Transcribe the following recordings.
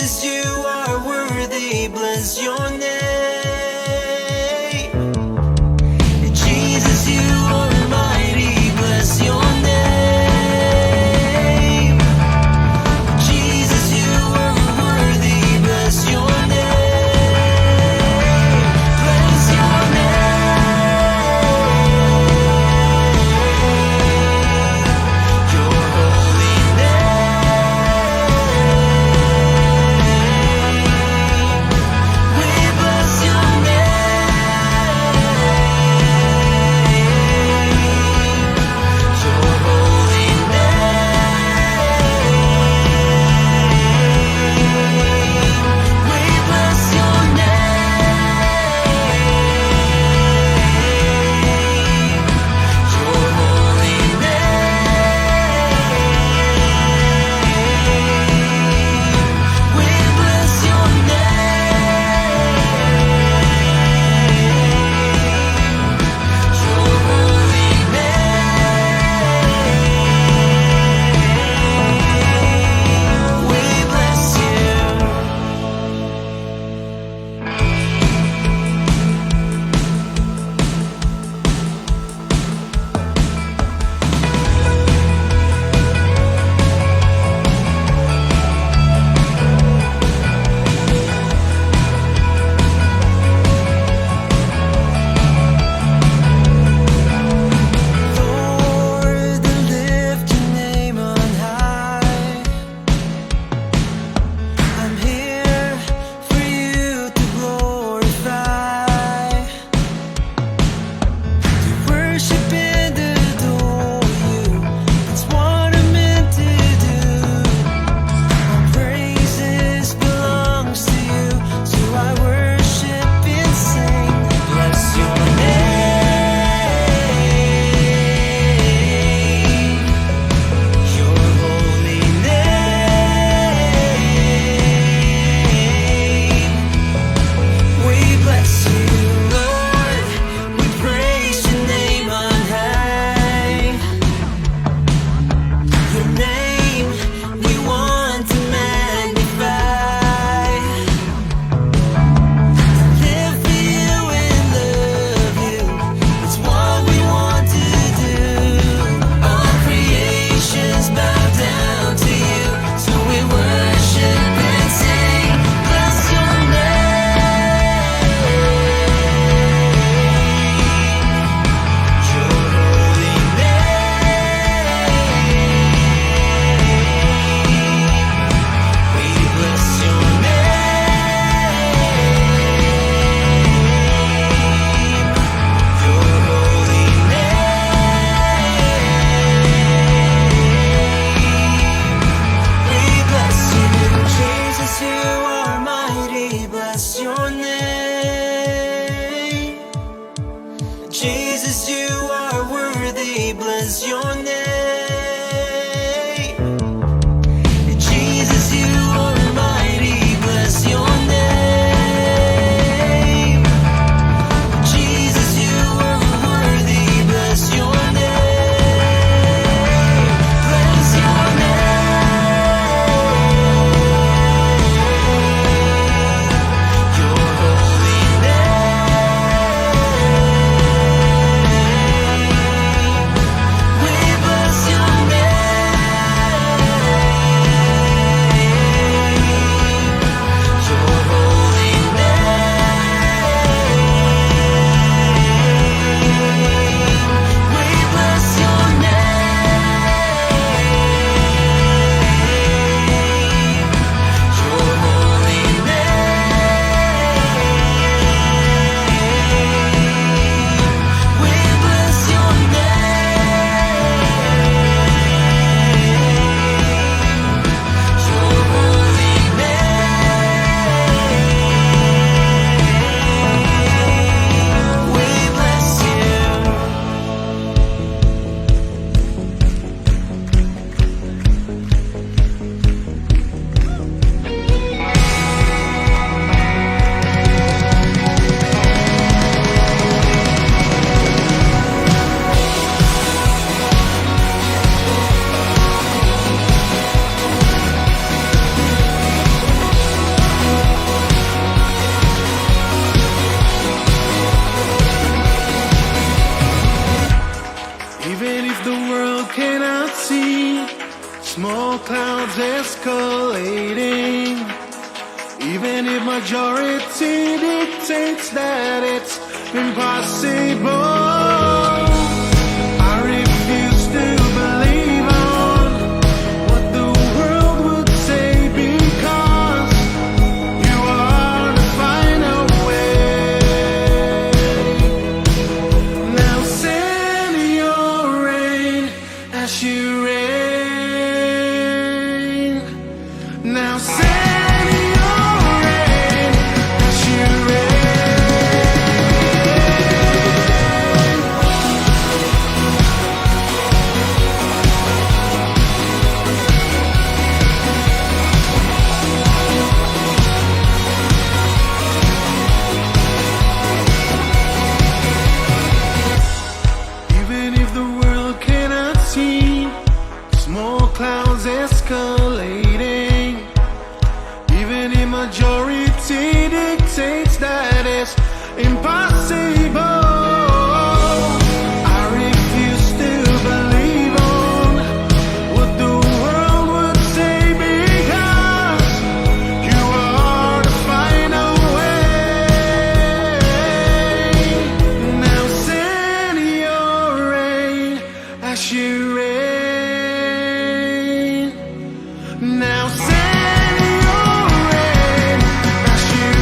Jesus, you are worthy, bless your name. Jesus, you are mighty, bless your name. Jesus, you are worthy, bless your name. Bless your name. Your holy name. escalating. Even if majority dictates that it's impossible, I refuse to believe on what the world would say, because you are the final way. Now send your rain as you rain. Now send your rain as you Even if the world cannot see small clouds escalating, even if majority dictates that it's impossible, I refuse to believe on what the world would say, because you are the final way. Now send your rain as you rain. Now send your rain as you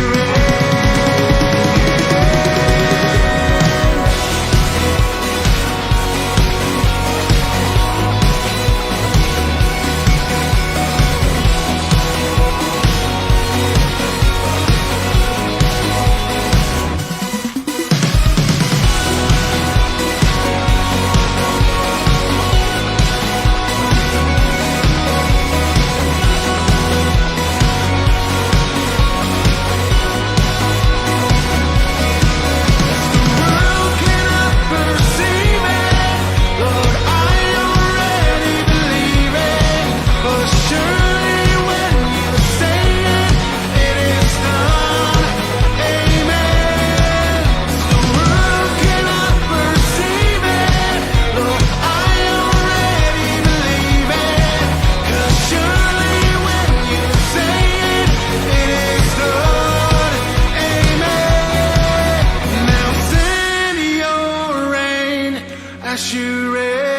as you rain.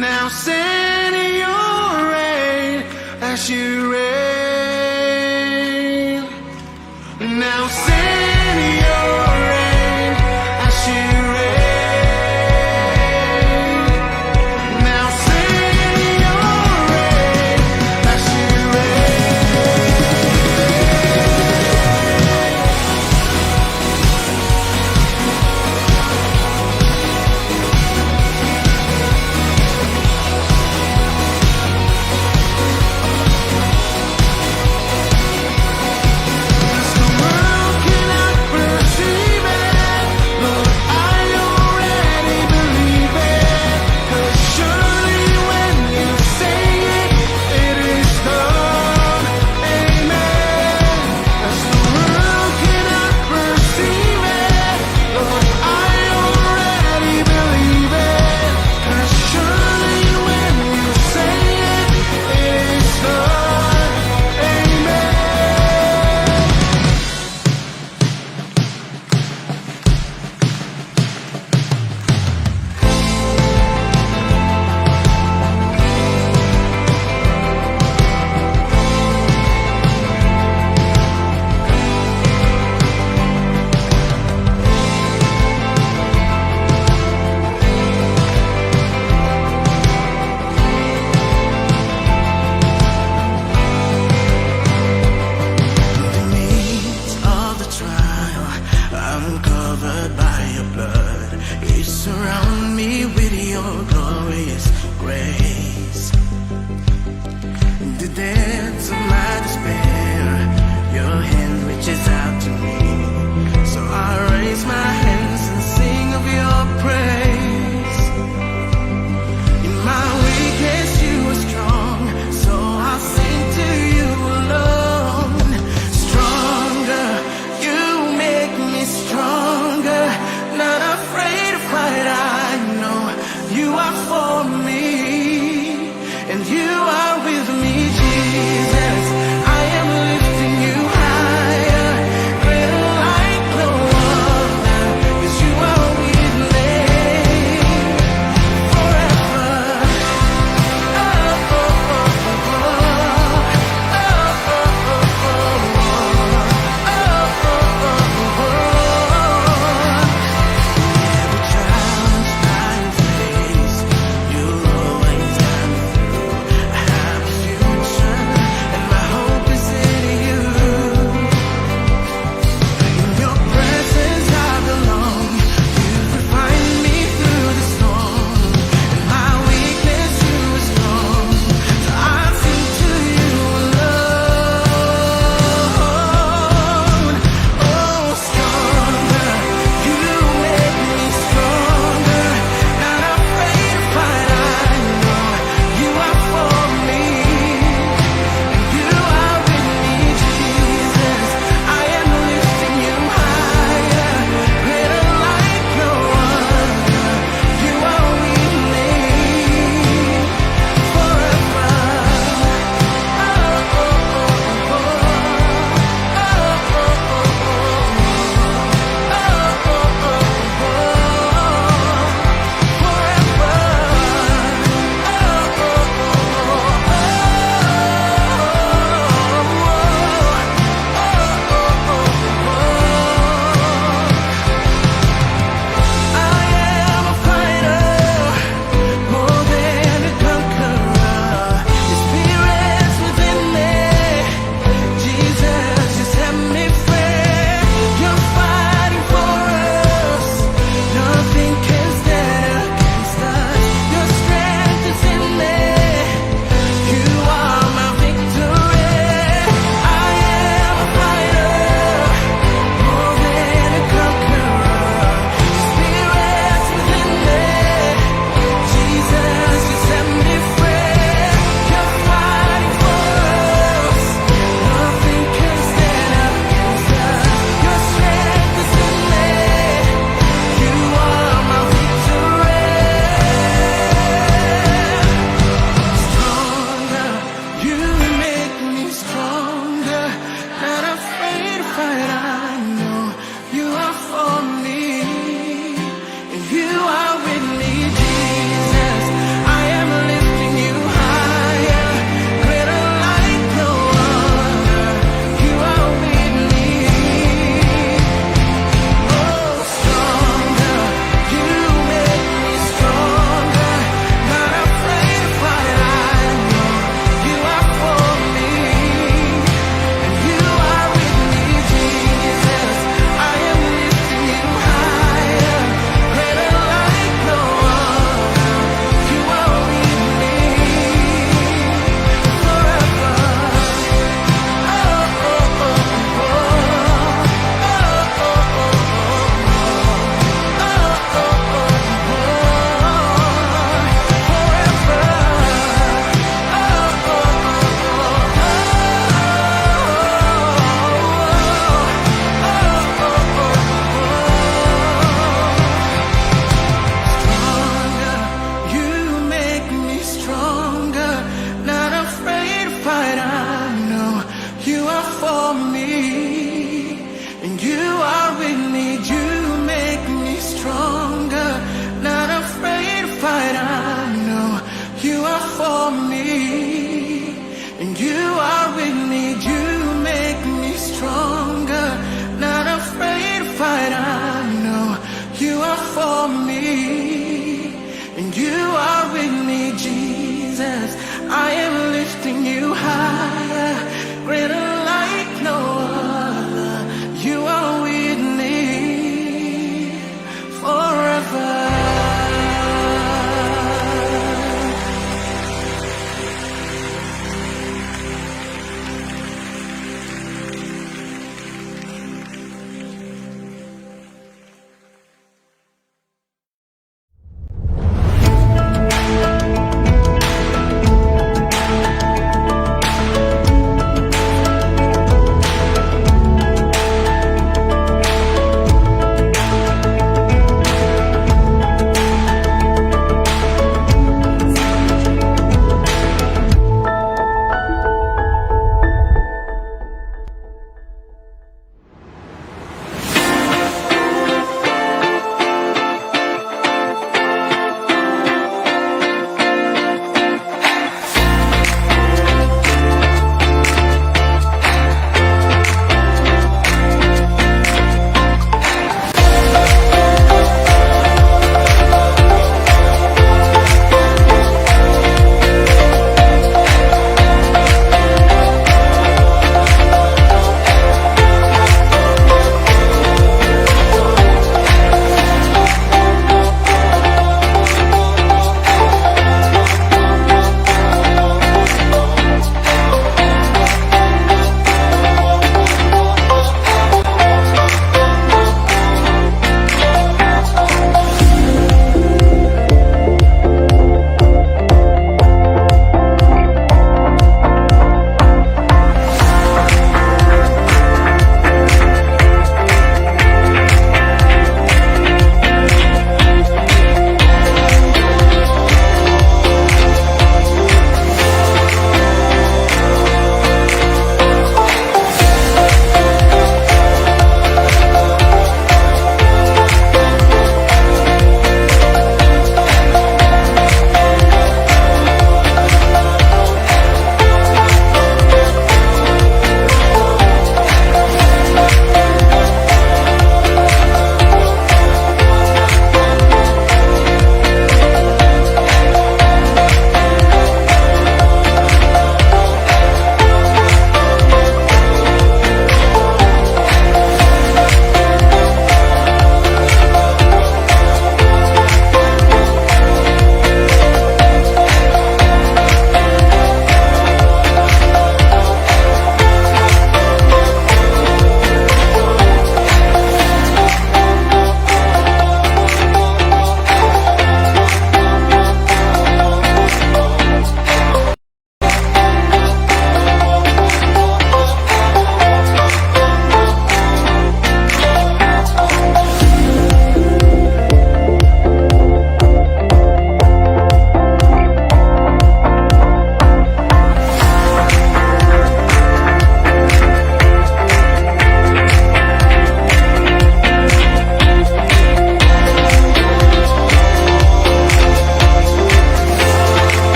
Now send your rain as you rain. Now send your rain as you rain. Now send your rain as you the world cannot and you are with me, Jesus. I am lifting you higher, greater like no other, 'cause you are with me forever. Oh, oh, oh, oh, oh.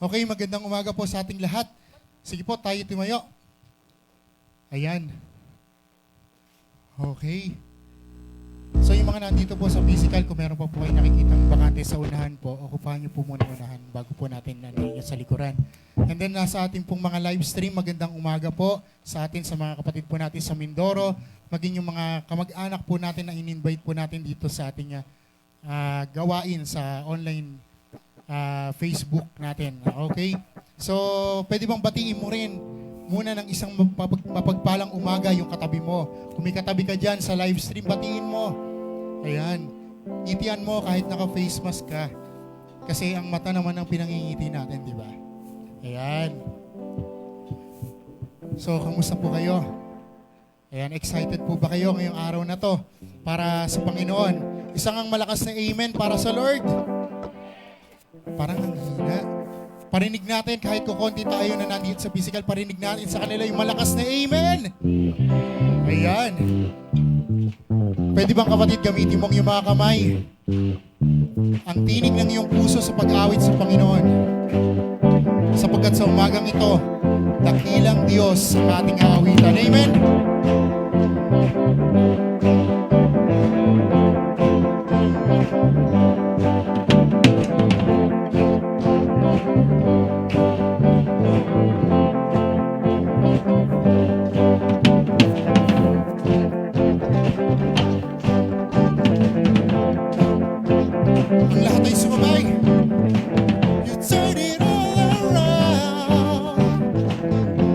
Okay, magandang umaga po sa ating lahat. Sige po, tayo tumayo. Ayan. Okay. So yung mga nandito po sa physical, kung meron pa po kayo nakikitang bakante sa unahan po, okupahan niyo po muna unahan bago po natin nanayin sa likuran. And then nasa ating pong mga live stream, magandang umaga po sa atin, sa mga kapatid po natin sa Mindoro, maging yung mga kamag-anak po natin na in-invite po natin dito sa ating gawain sa online Facebook natin. Okay? So, pwede bang batiin mo rin muna ng isang mapagpalang umaga yung katabi mo. Kung may katabi ka dyan sa live stream, batiin mo. Ayan. Ngitian mo kahit naka-face mask ka. Kasi ang mata naman ang pinangingiti natin, di ba? Ayan. So, kamusta po kayo? Ayan, excited po ba kayo ngayong araw na to para sa Panginoon? Isang ang malakas na amen para sa Lord. Parang ang hina. Parinig natin kahit kukunti tayo na nandito sa physical, parinig natin sa kanila yung malakas na amen. Ayan. Pwede bang kapatid gamitin mong yung mga kamay? Ang tinig ng iyong puso sa pag-awit sa Panginoon. Sapagkat sa umagang ito, dakilang Diyos ang ating aawitan. Amen? Ang lahat ay sumabay. You turn it all around.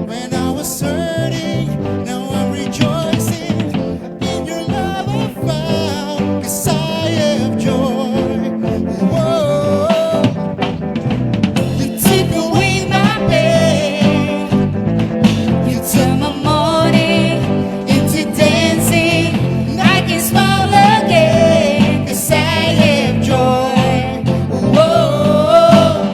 When I was hurting, now I'm rejoicing. In your love I found, 'cause I have joy. Whoa. You take away my pain. You turn my mourning into dancing. I can smile again, 'cause I have joy. Whoa.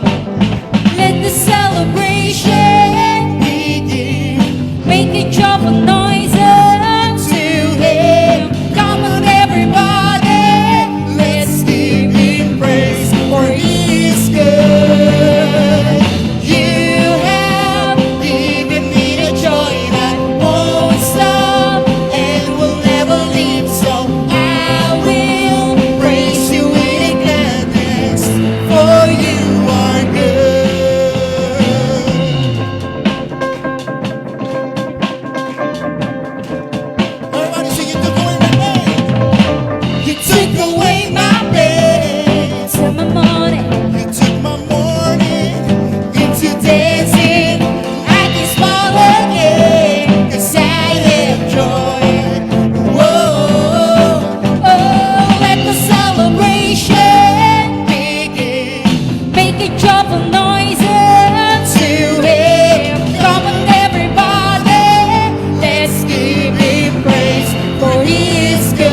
Let the celebration begin. Make a joyful noise unto Him. Come on, everybody, let's give Him praise, for He is good. You have given me the joy that won't stop and will never leave, so I will praise You with gladness, for You are good. Everybody sing it, took away my pain. You took away my pain. Till my morning, You took my mourning into dancing, I can smile again, 'cause I have joy. Whoa. Oh, let the celebration begin. Make a joyful noise unto Him. Come on, everybody, let's give Him praise, for He is good.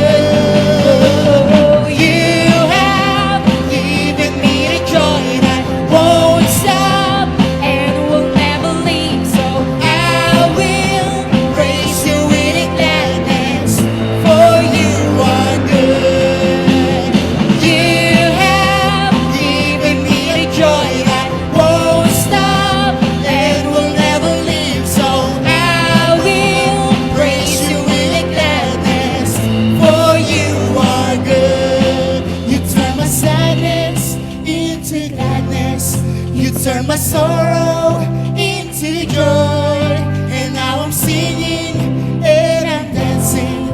You have given me the joy that won't stop and will never leave, so I will praise You with gladness, for You are good. You have given me the joy that won't stop and will never leave, so I will praise You with gladness, for You are good. You turn my sadness into gladness. You turn my sorrow into joy. And now I'm singing and I'm dancing,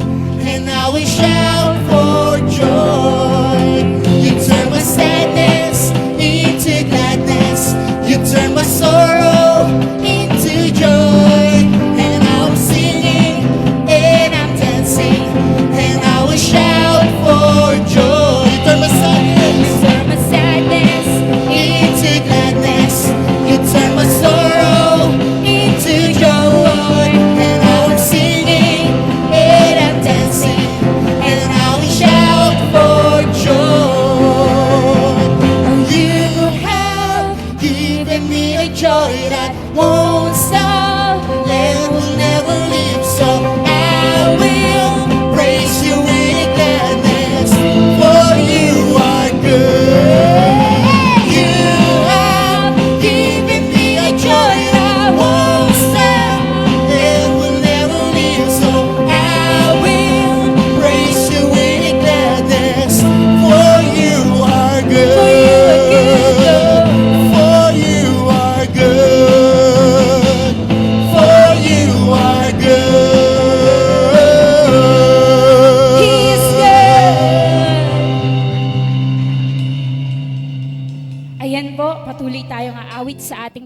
and now we shout for joy. You turn my sadness into gladness. You turn my sorrow into joy. And now I'm singing and I'm dancing, and now we shout for joy. You turn my sadness Turn my sadness into gladness. You turn my sorrow into joy. And now I'm singing and I'm dancing, and now we shout for joy. You have given me a joy that won't stop and will never leave, so I will praise You with gladness, for You are good. You have given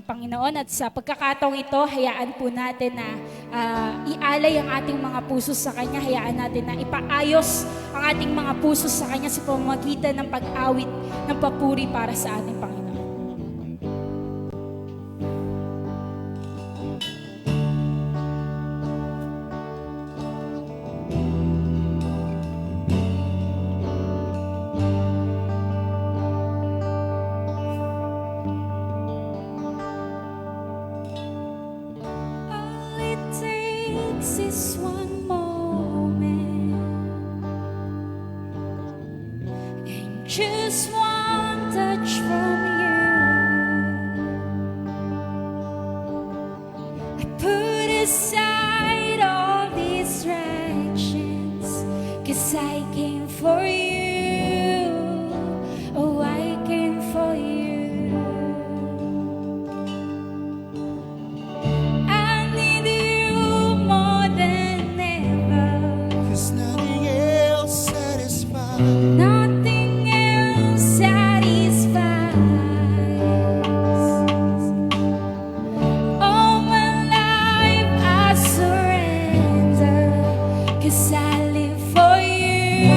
ating Panginoon. At sa pagkakataong ito, hayaan po natin na ialay ang ating mga puso sa Kanya. Hayaan natin na ipaayos ang ating mga puso sa Kanya sa pamamagitan ng pag-awit ng papuri para sa ating Panginoon. All it takes is one moment and just one touch from you. I put aside all distractions, 'cause I came for you. Oh, I came for you. I need you more than ever. 'Cause nothing else satisfies. Nothing else satisfies. All my life I surrender, 'cause I live for you,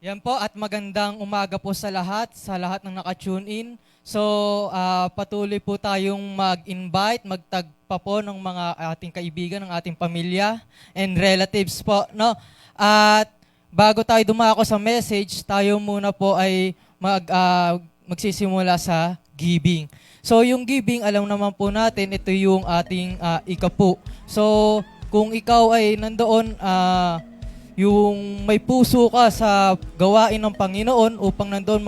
Yan po at magandang umaga po sa lahat ng naka-tune in. So, patuloy po tayong mag-invite, magtagpa po ng mga ating kaibigan, ng ating pamilya and relatives po, no? At bago tayo dumako sa message, tayo muna po ay magsisimula sa giving. So, yung giving, alam naman po natin, ito yung ating ikapu. So, kung ikaw ay nandoon, yung may puso ka sa gawain ng Panginoon upang nandoon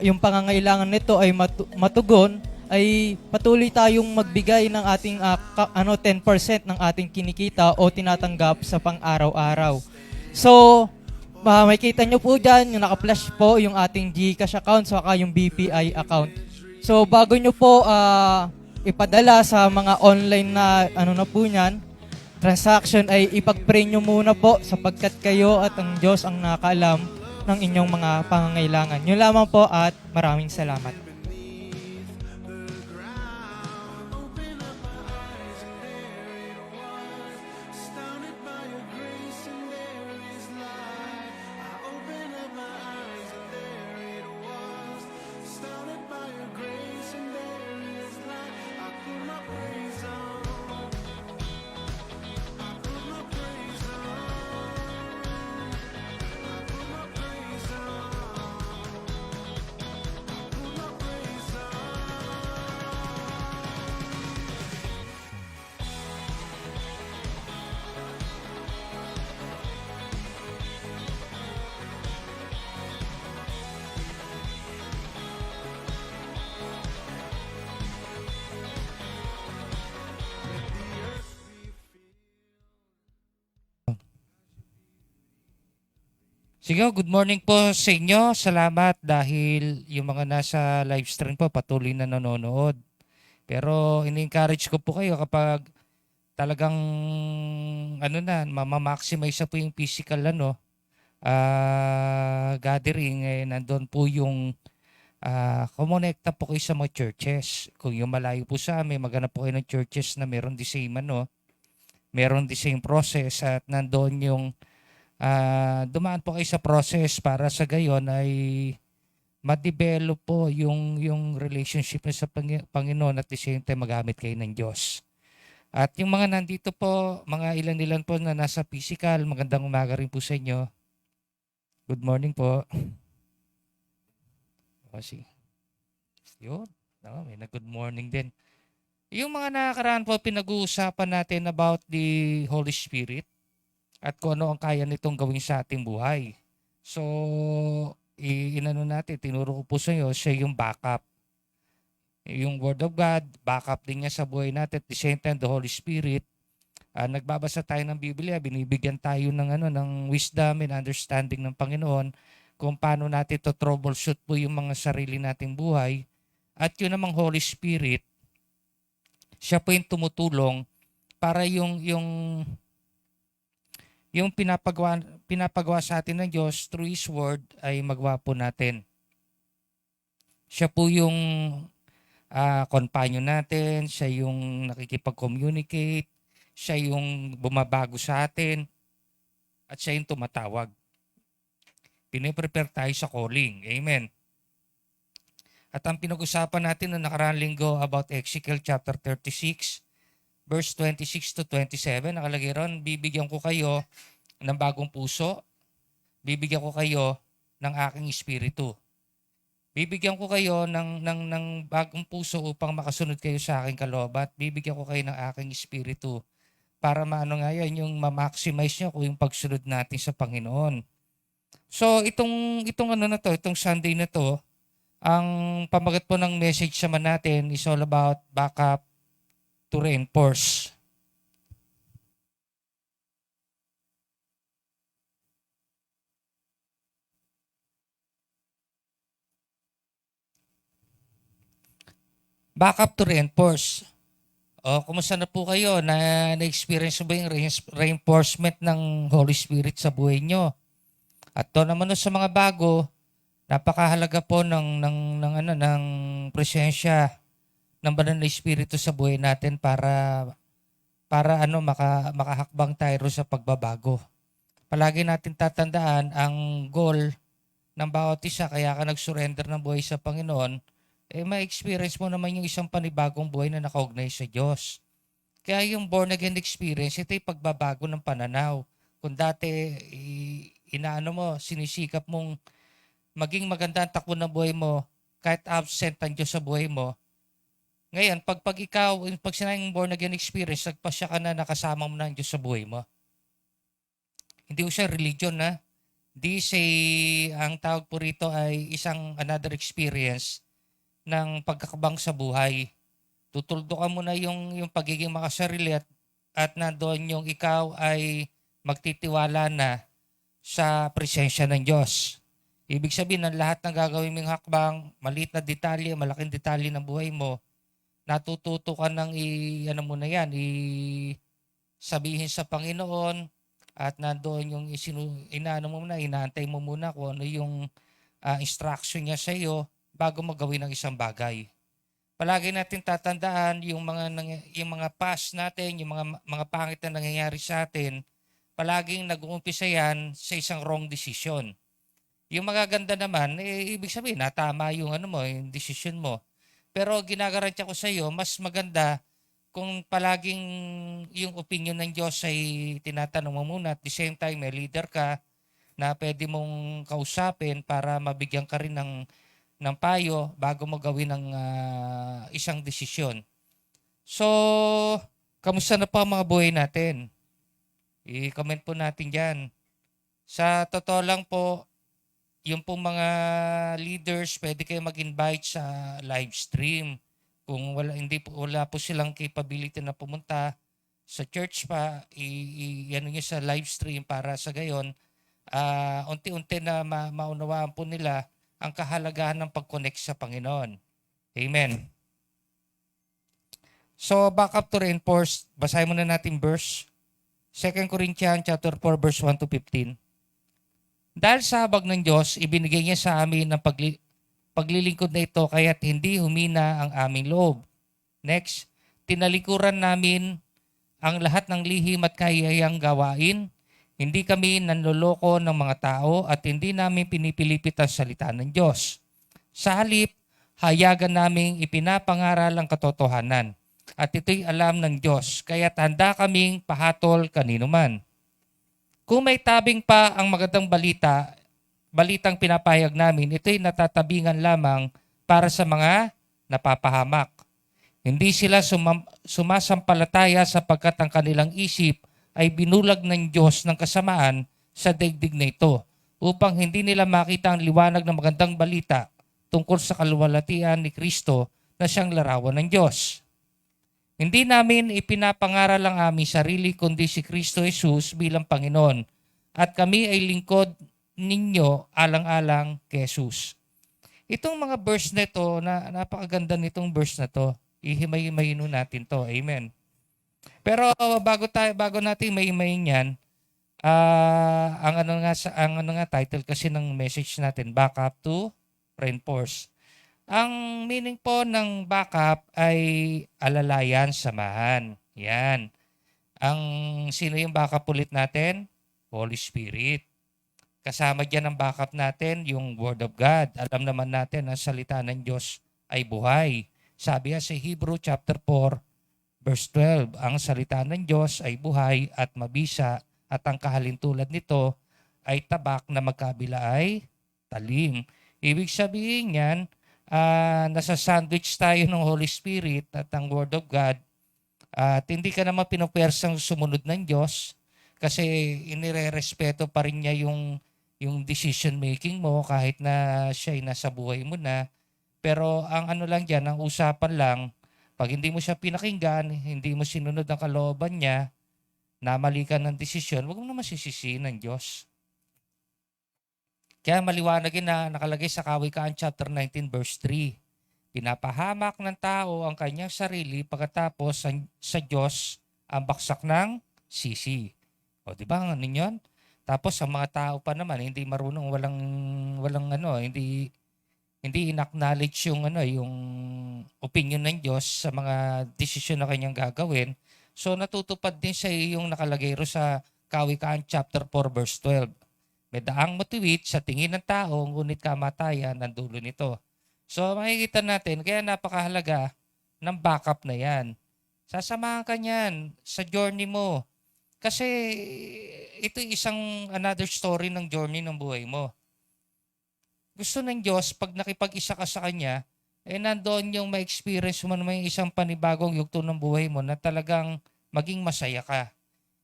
yung pangangailangan nito ay matugon, ay patuloy tayong magbigay ng ating 10% ng ating kinikita o tinatanggap sa pang-araw-araw. So, makikita nyo po dyan, yung naka-flash po yung ating GCash account saka yung BPI account. So, bago nyo po ipadala sa mga online na na po niyan, transaction ay ipag-pray nyo muna po sapagkat kayo at ang Diyos ang nakaalam ng inyong mga pangangailangan. Yun lamang po at maraming salamat. Astounded by your grace and there is light. I open up my eyes and there it was. Astounded by your grace and there is light. I put my praise on. I put my praise on. I put my praise on. I put my praise on. Sige, good morning po sa inyo. Salamat dahil yung mga nasa live stream po patuloy na nanonood. Pero ini-encourage ko po kayo kapag talagang mama-maximize na po yung physical gathering, nandun po yung kumonekta po kayo sa mga churches. Kung yung malayo po sa amin, maghanap po kayo ng churches na meron the same meron the same process at nandun yung dumaan po kayo sa process para sa gayon ay ma-develop po yung relationship niyo sa Panginoon at the same time magamit kayo ng Diyos. At yung mga nandito po, mga ilan-ilan po na nasa physical, magandang umaga rin po sa inyo. Good morning po. Kasi, yun, may na good morning din. Yung mga nakaraan po, pinag-uusapan natin about the Holy Spirit at kung ano ang kaya nitong gawin sa ating buhay. So, tinuro ko po sa inyo, siya yung backup. Yung Word of God, backup din niya sa buhay natin. At the same time, the Holy Spirit, nagbabasa tayo ng Biblia, binibigyan tayo ng wisdom and understanding ng Panginoon kung paano natin to troubleshoot po yung mga sarili nating buhay. At yun namang Holy Spirit, siya po yung tumutulong para yung pinapagawa sa atin ng Diyos through His Word ay magawa po natin. Siya po yung companion natin, siya yung nakikipag-communicate, siya yung bumabago sa atin, at siya yung tumatawag. Piniprepare tayo sa calling. Amen. At ang pinag-usapan natin na nakaraang linggo about Ezekiel chapter 36, verse 26 to 27, nakalagay ron, bibigyan ko kayo ng bagong puso, bibigyan ko kayo ng aking espiritu. Bibigyan ko kayo ng bagong puso upang makasunod kayo sa aking kalooban, at bibigyan ko kayo ng aking espiritu para yung ma-maximize nyo kung yung pagsunod natin sa Panginoon. So itong Sunday na to, ang pamagat po ng message naman natin is all about backup to reinforce. Backup to reinforce. O, kumusta na po kayo? Na-experience ba yung reinforcement ng Holy Spirit sa buhay nyo? At to naman sa mga bago, napakahalaga po ng presensya ng Banal na Espiritu sa buhay natin para makahakbang tayo sa pagbabago. Palagi natin tatandaan ang goal ng bawat isa, kaya ka nag-surrender ng buhay sa Panginoon, ma-experience mo naman yung isang panibagong buhay na nakaugnay sa Diyos. Kaya yung born again experience, ito yung pagbabago ng pananaw. Kung dati, inaano mo, sinisikap mong maging maganda ang takbo ng buhay mo, kahit absent ang Diyos sa buhay mo. Ngayon, pag sinayang born again experience, nagpasya ka na nakasama mo na ang Diyos sa buhay mo. Hindi ko siya religion na. Ang tawag po rito ay isang another experience ng pagkakabang sa buhay. Tutuldukan mo na yung pagiging makasarili at nandoon yung ikaw ay magtitiwala na sa presensya ng Diyos. Ibig sabihin ng lahat ng gagawin mong hakbang, maliit na detalye, malaking detalye ng buhay mo, natututo ka ng sabihin sa Panginoon at nandoon yung inaantay mo muna kung ano yung instruction niya sa iyo bago magawin ng isang bagay. Palagi natin tatandaan yung mga past natin, yung mga pangit na nangyayari sa atin, palaging nag-uumpisa yan sa isang wrong decision. Yung magaganda naman, ibig sabihin, natama yung yung decision mo. Pero ginagarantiya ko sa iyo, mas maganda kung palaging yung opinion ng Diyos ay tinatanong mo muna at the same time may leader ka na pwede mong kausapin para mabigyan ka rin ng payo bago mo gawin ng isang desisyon. So, kamusta na po ang mga buhay natin? I-comment po natin dyan. Sa totoo lang po, yung pong mga leaders, pwede kayo mag-invite sa live stream. Kung wala po silang capability na pumunta sa church pa, ano niyo sa live stream para sa gayon, unti-unti na maunawaan po nila ang kahalagahan ng pag-connect sa Panginoon. Amen. So, back up to reinforce, basahin muna natin verse. 2 Corinthians chapter 4, verse 1 to 15. Dahil sa habag ng Diyos, ibinigay niya sa amin ang paglilingkod na ito kaya't hindi humina ang aming loob. Next, tinalikuran namin ang lahat ng lihim at kahiyayang gawain. Hindi kami nanloloko ng mga tao at hindi namin pinipilipit ang salita ng Diyos. Sa halip, hayagan naming ipinapangaral ang katotohanan. At ito'y alam ng Diyos, kaya't handa kaming pahatol kanino man. Kung may tabing pa ang magandang balitang pinapahayag namin, ito'y natatabingan lamang para sa mga napapahamak. Hindi sila sumasampalataya sapagkat ang kanilang isip ay binulag ng Diyos ng kasamaan sa daigdig na ito upang hindi nila makita ang liwanag ng magandang balita tungkol sa kaluwalhatian ni Kristo na siyang larawan ng Diyos. Hindi namin ipinapangaral ang aming sarili kundi si Kristo Jesus bilang Panginoon at kami ay lingkod ninyo alang-alang kay Jesus. Itong mga verse na ito, napakaganda nitong verse na to. Ihimay-himayin natin to. Amen. Pero bago natin maimayin yan, ang title kasi ng message natin, Back Up to Reinforce. Ang meaning po ng backup ay alalayan, samahan. Yan. Sino yung backup ulit natin? Holy Spirit. Kasama dyan ang backup natin, yung Word of God. Alam naman natin ang salita ng Diyos ay buhay. Sabi sa Hebrew chapter 4, verse 12, ang salita ng Diyos ay buhay at mabisa at ang kahalintulad nito ay tabak na magkabila ay talim. Ibig sabihin yan, nasa sandwich tayo ng Holy Spirit at ang Word of God at hindi ka naman pinupersang sumunod ng Diyos kasi inirerespeto pa rin niya yung decision making mo kahit na siya ay nasa buhay mo na. Pero ang lang dyan, ang usapan lang, pag hindi mo siya pinakinggan, hindi mo sinunod ang kalooban niya, namali ka ng desisyon, huwag mo naman sisisihin ng Diyos. Kaya maliwanag na nakalagay sa Kawikaan chapter 19 verse 3. Pinapahamak ng tao ang kanyang sarili pagkatapos sa Diyos ang baksak ng sisi. O di ba ano yun? Tapos ang mga tao pa naman hindi marunong hindi in-acknowledge yung opinion ng Diyos sa mga desisyon na kanyang gagawin. So natutupad din sa yung nakalagay ro sa Kawikaan chapter 4 verse 12. May daang matuwid sa tingin ng tao, ngunit kamatayan ang dulo nito. So makikita natin, kaya napakahalaga ng backup na yan. Sasamahan ka niyan sa journey mo. Kasi ito isang another story ng journey ng buhay mo. Gusto ng Diyos, pag nakipag-isa ka sa Kanya, nandoon yung ma-experience mo naman yung isang panibagong yugto ng buhay mo na talagang maging masaya ka.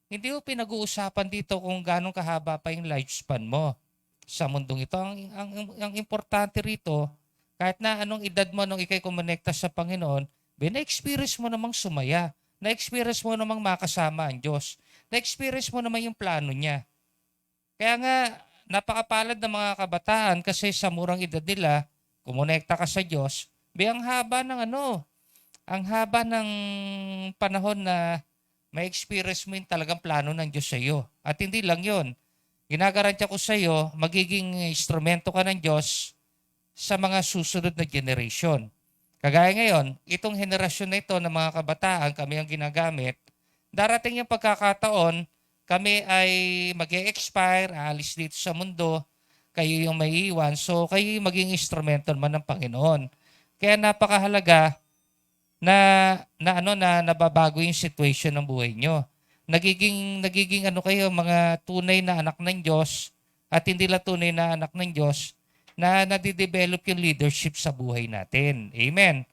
Hindi mo pinag-uusapan dito kung gano'ng kahaba pa yung lifespan mo sa mundong ito. Ang importante rito, kahit na anong edad mo nung ikay kumonekta sa Panginoon, na-experience mo namang sumaya. Na-experience mo namang makasama ang Diyos. Na-experience mo naman yung plano niya. Kaya nga, napakapalad ng mga kabataan kasi sa murang edad nila, kumonekta ka sa Diyos, ang haba ng ang haba ng panahon na may experience mo yung talagang plano ng Diyos sa iyo. At hindi lang yon. Ginagarantya ko sa iyo, magiging instrumento ka ng Diyos sa mga susunod na generation. Kagaya ngayon, itong henerasyon na ito ng mga kabataan, kami ang ginagamit, darating yung pagkakataon, kami ay mag-e-expire, aalis dito sa mundo, kayo yung maiiwan, so kayo yung maging instrumento naman ng Panginoon. Kaya napakahalaga na nababago yung situation ng buhay nyo. Nagiging kayo mga tunay na anak ng Diyos at hindi lang tunay na anak ng Diyos na nadidevelop yung leadership sa buhay natin. Amen.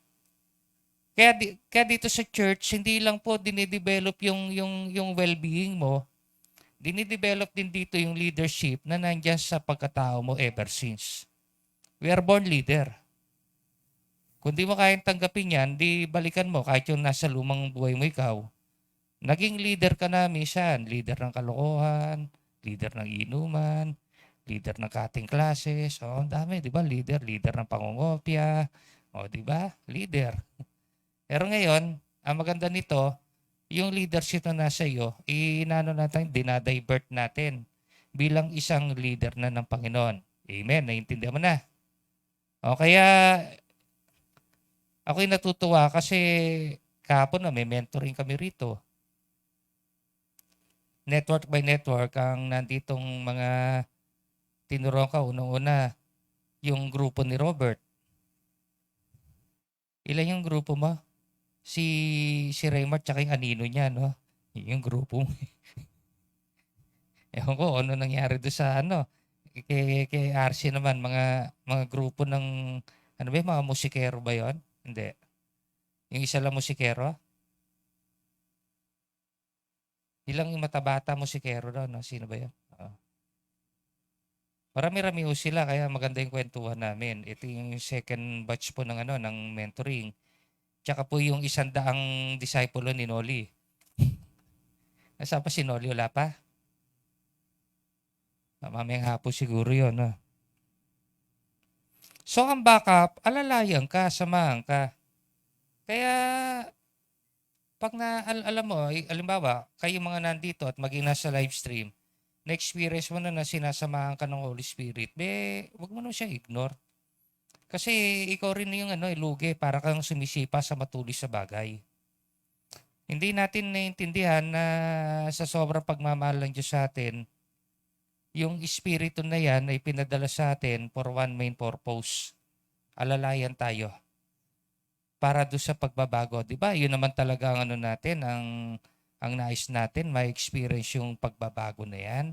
Kaya dito sa church, hindi lang po dinidevelop yung well-being mo, dinidevelop din dito yung leadership na nandyan sa pagkatao mo ever since. We are born leader. Kung di mo kayang tanggapin yan, di balikan mo kahit yung nasa lumang buhay mo ikaw. Naging leader ka na minsan. Leader ng kalokohan, leader ng inuman, leader ng cutting classes. O, ang dami, di ba? Leader ng pangungopia. O, di ba? Leader. Pero ngayon, ang maganda nito, yung leadership na nasa iyo, dinadivert natin bilang isang leader na ng Panginoon. Amen. Naiintindihan mo na. O, kaya ako'y natutuwa kasi kahapon na may mentoring kami rito. Network by network ang nanditong mga tinuruan ka unang-una yung grupo ni Robert. Ilan yung grupo mo? Si Raymart tsaka yung anino niya, no? Yung grupo mo. Ewan ko, ano nangyari doon sa kay RC naman, mga grupo ng, mga musikero ba yon? Hindi. Yung isa lang musikero? Ilang yung matabata musikero daw, no? Sino ba yun? Marami-rami ho sila, kaya maganda yung kwentuhan namin. Ito yung second batch po ng mentoring. Tsaka po yung 100 disciple ni Noli. Nasaan pa si Noli? Wala pa? Mamayang hapon siguro yun. No? So ang backup, alalayan ka, samahan ka. Kaya pag alam mo, alimbawa, kayo mga nandito at maging nasa live stream, na-experience mo na sinasamahan ka ng Holy Spirit, wag mo na siya ignore. Kasi ikaw rin yung lugi para kang sumisipa sa matulis sa bagay. Hindi natin naiintindihan na sa sobrang pagmamahal ng Diyos sa atin, yung espiritu na yan ay pinadala sa atin for one main purpose. Alalayan tayo. Para doon sa pagbabago. Diba? Yun naman talaga ang natin, ang nais natin, may experience yung pagbabago na yan.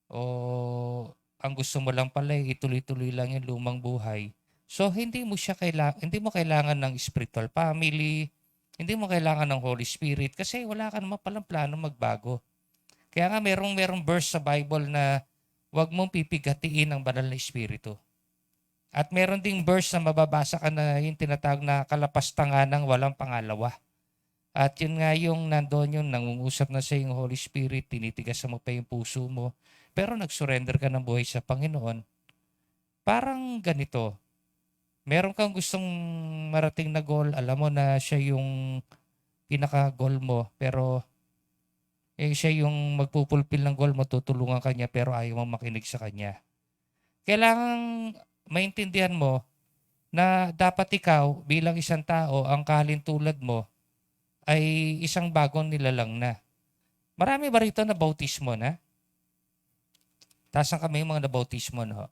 O ang gusto mo lang pala, ituloy-tuloy lang yung lumang buhay. So, hindi mo kailangan ng spiritual family, hindi mo kailangan ng Holy Spirit kasi wala ka naman palang plano magbago. Kaya nga merong verse sa Bible na huwag mong pipigatiin ang banal na espiritu. At meron ding verse na mababasa ka na yung tinatawag na kalapastangan ng walang pangalawa. At yun nga yung nandoon yung nangungusap na sa yung Holy Spirit, tinitigas mo pa yung puso mo, pero nag-surrender ka ng buhay sa Panginoon. Parang ganito, meron kang gustong marating na goal, alam mo na siya yung pinaka-goal mo, pero siya yung magpupulpil ng goal mo, tutulungan ka niya, pero ayaw mo makinig sa kanya. Kailangan maintindihan mo na dapat ikaw bilang isang tao, ang kalintulad mo ay isang bagong nilalang na. Marami ba rito na bautismo na? Taas ang kamay yung mga nabautismo, no?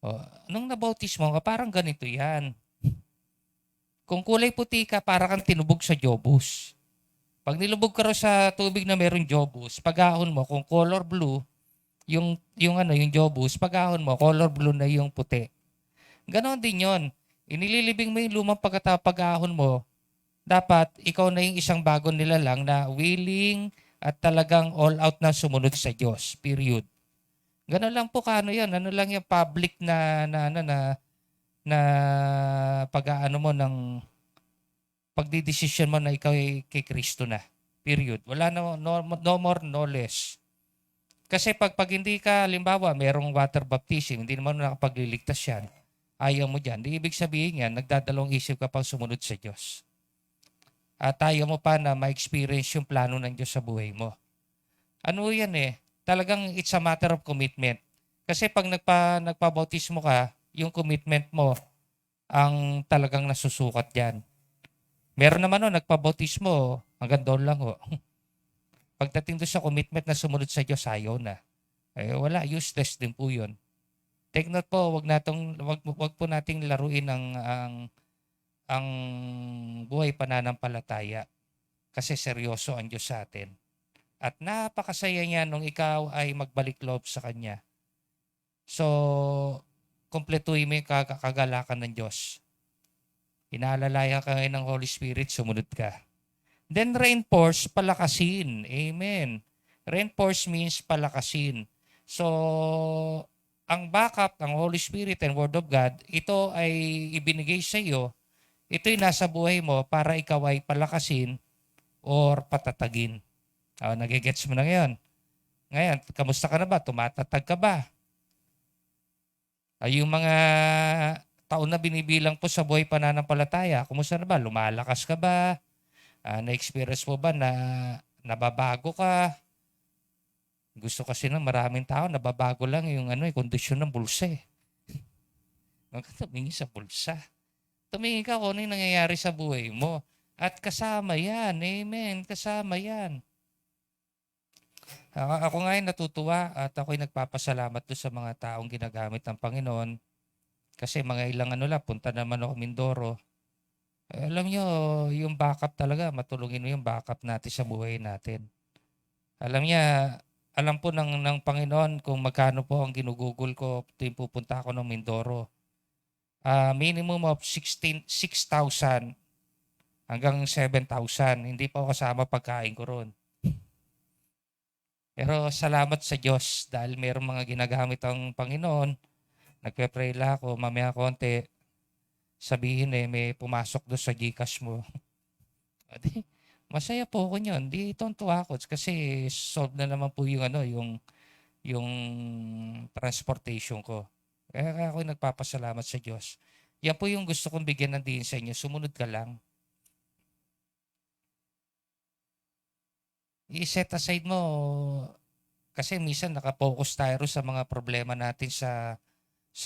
O, nung nabautismo ka, parang ganito yan. Kung kulay puti ka, para kang tinubog sa jobus. Pag nilubog ka raw sa tubig na merong jobus, pag-ahon mo, kung color blue, yung jobus, pag-ahon mo, color blue na yung puti. Ganon din yon. Inililibing mo yung lumang pag-ahon mo, dapat ikaw na yung isang bago nila lang na willing at talagang all out na sumunod sa Diyos. Period. Ganon lang po kaano yan. Ano lang yung public na pag-aano mo ng pagdidesisyon mo na ikaw ay kay Kristo na. Period. Wala no more, no less. Kasi pag hindi ka, halimbawa, merong water baptism, hindi naman nakapagliligtas yan, ayaw mo dyan. Di ibig sabihin yan, nagdadalawang isip ka pang sumunod sa Diyos. At ayaw mo pa na ma-experience yung plano ng Diyos sa buhay mo. Ano yan talagang it's a matter of commitment. Kasi pag nagpabautismo ka, yung commitment mo ang talagang nasusukat dyan. Meron naman nagpabautismo, hanggang doon lang Pagdating doon sa commitment na sumunod sa Diyos, ayaw na. Wala, useless din po yun. Take note po, wag po nating laruin ang buhay pananampalataya. Kasi seryoso ang Diyos sa atin. At napakasaya niya nung ikaw ay magbalik loob sa Kanya. So, kumpletuhin mo yung kagalakan ng Diyos. Inaalalayan ka ngayon ng Holy Spirit, sumunod ka. Then reinforce, palakasin. Amen. Reinforce means palakasin. So, ang backup, ang Holy Spirit and Word of God, ito ay ibinigay sa iyo. Ito'y nasa buhay mo para ikaw ay palakasin or patatagin. Nagigets mo na ngayon. Ngayon, kamusta ka na ba? Tumatatag ka ba? Yung mga taon na binibilang po sa buhay pananampalataya, kumusta na ba? Lumalakas ka ba? Na-experience mo ba na nababago ka? Gusto kasi ng maraming tao, nababago lang yung kondisyon ng bulsa Tumingin sa bulsa. Tumingin ka kung ano yung nangyayari sa buhay mo. At kasama yan. Amen. Kasama yan. Ako nga natutuwa at ako'y nagpapasalamat doon sa mga taong ginagamit ng Panginoon. Kasi mga ilang lang, punta naman ako Mindoro. Alam nyo, yung backup talaga, matulungin mo yung backup natin sa buhay natin. Alam po ng Panginoon kung magkano po ang ginugugol ko tuwing pupunta ako ng Mindoro. Minimum of 6,000 hanggang 7,000. Hindi pa ako kasama pagkain ko ron. Pero salamat sa Diyos dahil mayroong mga ginagamit ang Panginoon. Nagpe-pray lang ako, mamaya konti, sabihin may pumasok doon sa Gcash mo. Masaya po ako niyon. Di tuwa ako kasi solve na naman po yung transportation ko. Kaya ako nagpapasalamat sa Diyos. Yan po yung gusto kong bigyan ng diin sa inyo. Sumunod ka lang. I-set aside mo kasi minsan nakapokus tayo sa mga problema natin sa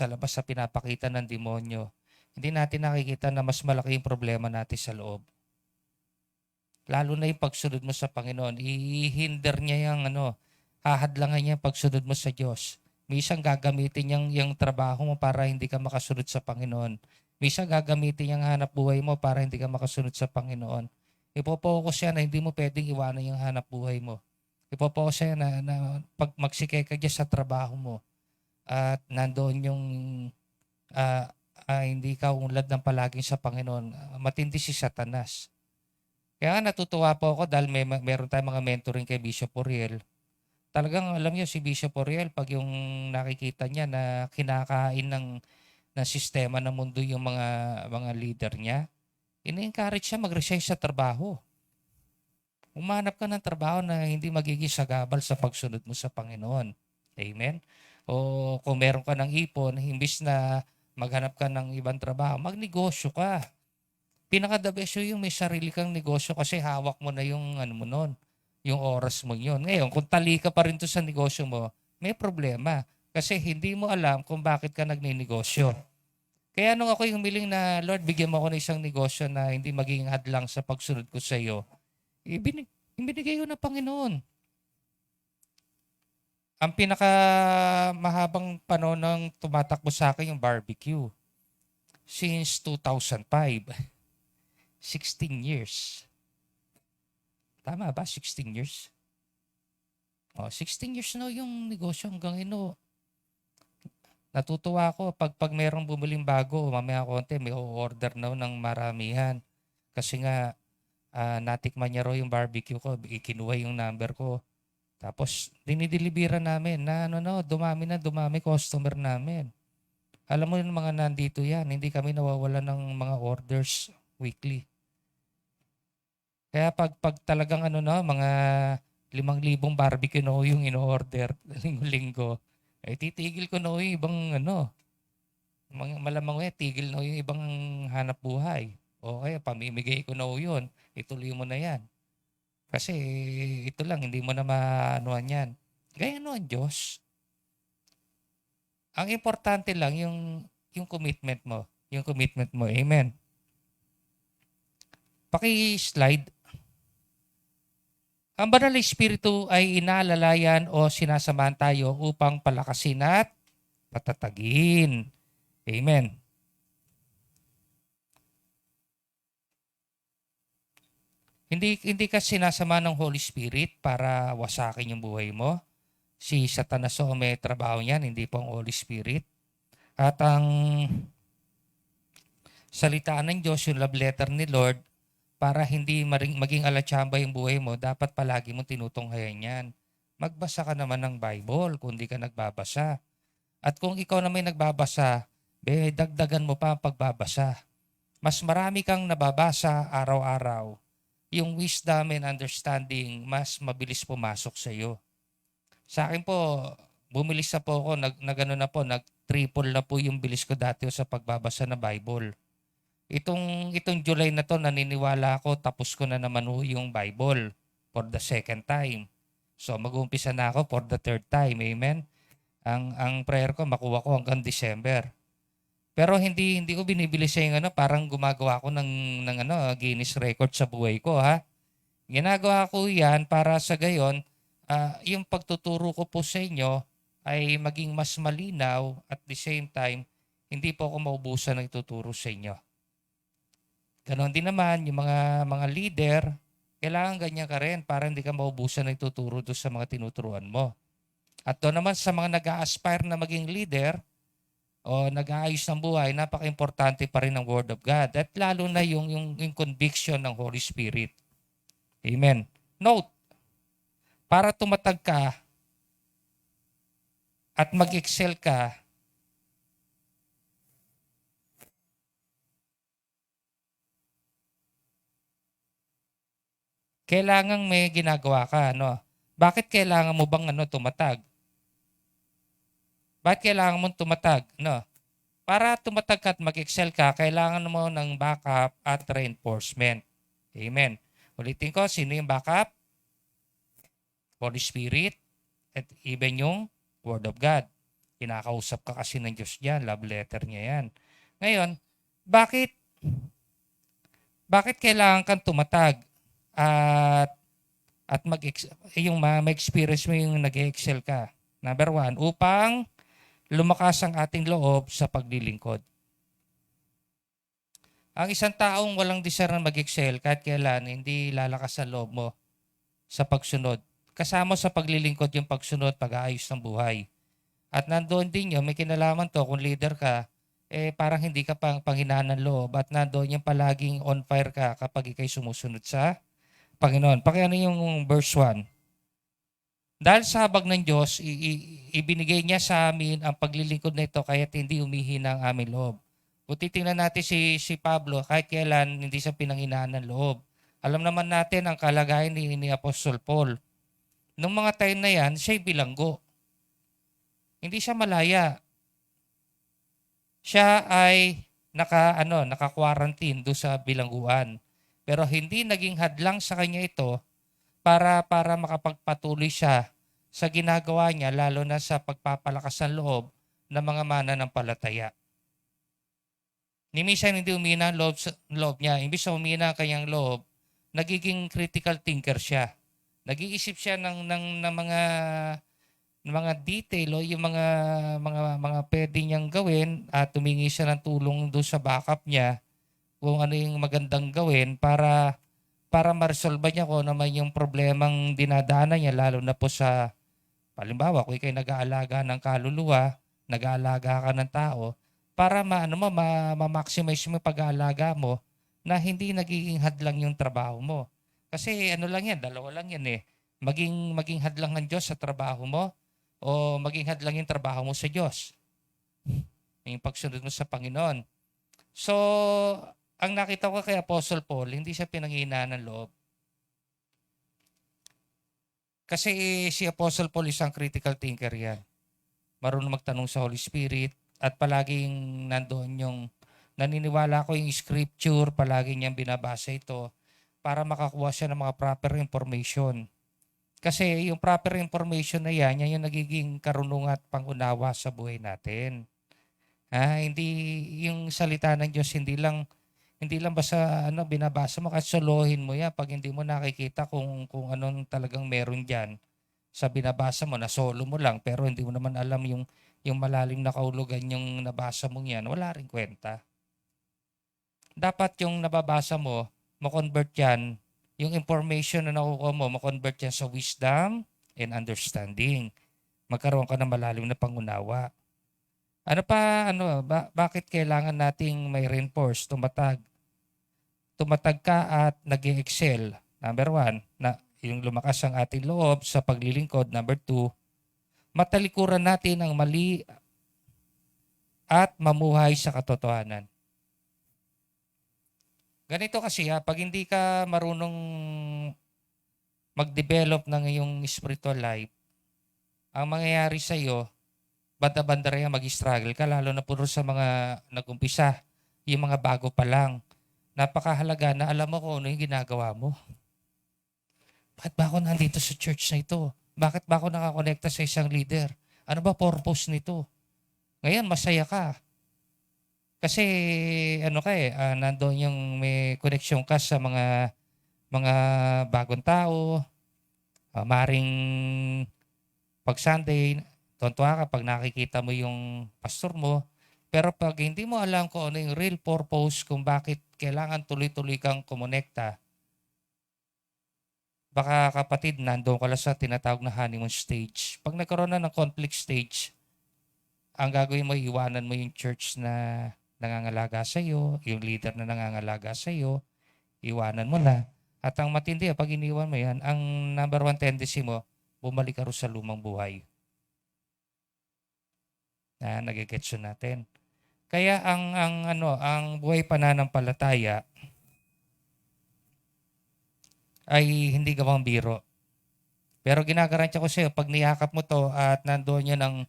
labas sa pinapakita ng demonyo. Hindi natin nakikita na mas malaki yung problema natin sa loob. Lalo na yung pagsunod mo sa Panginoon. I-hinder niya yung hahadlangan niya yung pagsunod mo sa Diyos. Minsan gagamitin yung trabaho mo para hindi ka makasunod sa Panginoon. Minsan gagamitin yung hanap buhay mo para hindi ka makasunod sa Panginoon. Ipopokus siya na hindi mo pwedeng iwanan yung hanap buhay mo. Ipopokus siya na pag magsikay ka dyan sa trabaho mo at nandoon yung hindi ka unlad ng palaging sa Panginoon, matindi si Satanas. Kaya natutuwa po ako dahil meron tayong mga mentoring kay Bishop Oriel. Talagang alam niyo si Bishop Oriel, pag yung nakikita niya na kinakain ng sistema ng mundo yung mga leader niya, ini-encourage siya mag-resign sa trabaho. Umanap ka ng trabaho na hindi magiging sagabal sa pagsunod mo sa Panginoon. Amen? O kung meron ka ng ipon, imbis na maghanap ka ng ibang trabaho, magnegosyo ka. Pinaka-the best yung may sarili kang negosyo kasi hawak mo na yung yung oras mo yun. Ngayon, kung tali ka pa rin to sa negosyo mo, may problema. Kasi hindi mo alam kung bakit ka nagninegosyo. Kaya nung ako yung humiling na, Lord, bigyan mo ako ng isang negosyo na hindi magiging hadlang sa pagsunod ko sa iyo, ibinigay ko ng Panginoon. Ang pinaka mahabang panahon ng tumatakbo sa akin yung barbecue. Since 2005. 16 years. Tama ba? 16 years? 16 years na yung negosyo hanggang natutuwa ako pag merong bumiling bago, mamaya konti may order na ng maramihan. Kasi nga, natikman niya raw yung barbecue ko, ikinuha yung number ko. Tapos, dinideliveran namin na dumami customer namin. Alam mo yung mga nandito yan, hindi kami nawawala ng mga orders weekly. Kaya pag talagang mga 5,000 barbecue na yung in-order linggo-linggo, titigil ko na yung ibang malamang tigil na yung ibang hanap buhay. O kaya pamimigay ko na yun, ituloy mo na yan. Kasi ito lang, hindi mo na maanuan yan. Gaya ang Diyos. Ang importante lang yung commitment mo. Yung commitment mo. Amen. Paki-slide. Ang banal na espiritu ay inaalalayan o sinasamahan tayo upang palakasin at patatagin. Amen. Hindi ka sinasama ng Holy Spirit para wasakin yung buhay mo. Si Satanas o may trabaho niyan, hindi po ang Holy Spirit. At ang salitaan ng Diyos, yung love letter ni Lord, para hindi maging alatsamba yung buhay mo, dapat palagi mong tinutunghayan yan. Magbasa ka naman ng Bible kung di ka nagbabasa. At kung ikaw na may nagbabasa, dagdagan mo pa ang pagbabasa. Mas marami kang nababasa araw-araw. Yung wisdom and understanding, mas mabilis pumasok sa iyo. Sa akin po, bumilis na po ako, nag-triple na po yung bilis ko dati sa pagbabasa ng Bible. Itong July na to, naniniwala ako, tapos ko na naman yung Bible for the second time. So mag-uumpisa na ako for the third time. Amen? Ang prayer ko, makuha ko hanggang December. Pero hindi ko binibili sa yung parang gumagawa ko ng Guinness record sa buhay ko, ha. Ginagawa ko 'yan para sa gayon, yung pagtuturo ko po sa inyo ay maging mas malinaw at the same time hindi po ako maubusan ng ituturo sa inyo. Ganon din naman yung mga leader, kailangan ganyan ka rin para hindi ka maubusan ng ituturo doon sa mga tinuturuan mo. At doon naman sa mga nag-a-aspire na maging leader, o nag-aayos ng buhay, napaka-importante pa rin ng Word of God. At lalo na yung conviction ng Holy Spirit. Amen. Note, para tumatag ka at mag-excel ka, kailangang may ginagawa ka. Bakit kailangan mo bang tumatag? Bakit kailangan mong tumatag? Para tumatag ka at mag-excel ka, kailangan mo ng backup at reinforcement. Amen. Ulitin ko, sino yung backup? Holy Spirit at even yung Word of God. Kinakausap ka kasi ng Diyos diyan, love letter niya yan. Ngayon, bakit kailangan kang tumatag at ma-experience mo yung nag-excel ka? Number 1, upang lumakas ang ating loob sa paglilingkod. Ang isang taong walang desire na mag-excel kahit kailan, hindi lalakas ang loob mo sa pagsunod. Kasama sa paglilingkod yung pagsunod, pag-aayos ng buhay. At nandoon din yun, may kinalaman to, kung leader ka, parang hindi ka panghinaan ng loob at nandoon yung palaging on fire ka kapag ikay sumusunod sa Panginoon. Pakiano yung verse 1. Dahil sa habag ng Diyos, ibinigay niya sa amin ang paglilingkod na ito kaya't hindi umihina ang aming loob. Kung titingnan natin si Pablo, kahit kailan hindi siya pinanghinaan ng loob. Alam naman natin ang kalagayan ni Apostol Paul. Nung mga time na yan, siya'y bilanggo. Hindi siya malaya. Siya ay naka-quarantine doon sa bilangguan. Pero hindi naging hadlang sa kanya ito para makapagpatuloy siya sa ginagawa niya, lalo na sa pagpapalakas ng loob ng mga mananampalataya. Ni minsan hindi umina ang loob niya. Imbis na umina ang kanyang loob, nagiging critical thinker siya. Nag-iisip siya ng mga mga detail o yung mga pwede niyang gawin at tumingi siya ng tulong doon sa backup niya kung ano yung magandang gawin para ma-resolve niya kung ano man yung problemang dinadaanan niya lalo na po sa halimbawa kung ikay nag-aalaga ng kaluluwa, nag-aalaga ka ng tao para ma-maximize mo yung pag-aalaga mo na hindi nagiging hadlang yung trabaho mo. Kasi ano lang yan, dalawa lang yan eh. Maging hadlang ng Diyos sa trabaho mo o maging hadlang yung trabaho mo sa Diyos. Yung pagsunod mo sa Panginoon. So, ang nakita ko kay Apostle Paul, hindi siya pinanghihinaan ng loob. Kasi si Apostle Paul isang critical thinker yan. Marunong magtanong sa Holy Spirit at palaging nandoon yung naniniwala ko yung scripture, palagi niyang binabasa ito para makakuha siya ng mga proper information. Kasi yung proper information na yan yung nagiging karunungan at pangunawa sa buhay natin. Hindi yung salita ng Diyos hindi lang basta binabasa mo kasi solohin mo yan pag hindi mo nakikita kung anong talagang meron diyan. Sa binabasa mo na solo mo lang pero hindi mo naman alam yung malalim na kahulugan yung nabasa mo yan, wala ring kwenta. Dapat yung nababasa mo, mo-convert yan, yung information na nakukuha mo, mo-convert yan sa wisdom and understanding. Magkaroon ka ng malalim na pangunawa. Bakit kailangan nating may reinforce, tumatag? Tumatag ka at nag-excel. Number 1, na yung lumakas ang ating loob sa paglilingkod. Number 2, matalikuran natin ang mali at mamuhay sa katotohanan. Ganito kasi pag hindi ka marunong mag-develop ng iyong spiritual life, ang mangyayari sa iyo, banda-banda rin mag-struggle ka, lalo na puro sa mga nag-umpisa, yung mga bago pa lang. Napakahalaga na alam mo kung ano yung ginagawa mo. Bakit ba ako nandito sa church na ito? Bakit ba ako nakakonekta sa isang leader? Ano ba purpose nito? Ngayon, masaya ka. Kasi nandoon yung may connection ka sa mga bagong tao. Maring pag Sunday, tontuwa ka pag nakikita mo yung pastor mo. Pero pag hindi mo alam kung ano yung real purpose, kung bakit kailangan tuloy-tuloy kang kumonekta, baka kapatid, nandoon ka lang sa tinatawag na honeymoon stage. Pag nagkaroon na ng conflict stage, ang gagawin mo, iwanan mo yung church na nangangalaga sa iyo, yung leader na nangangalaga sa iyo, iwanan mo na. At ang matindi, pag iniwan mo yan, ang number 1 tendency mo, bumalik ka rin sa lumang buhay. Nagigets natin. Kaya ang buhay pananampalataya ay hindi gawang biro. Pero ginagarantiya ko sa iyo, pag niyakap mo to at nandoon yan ang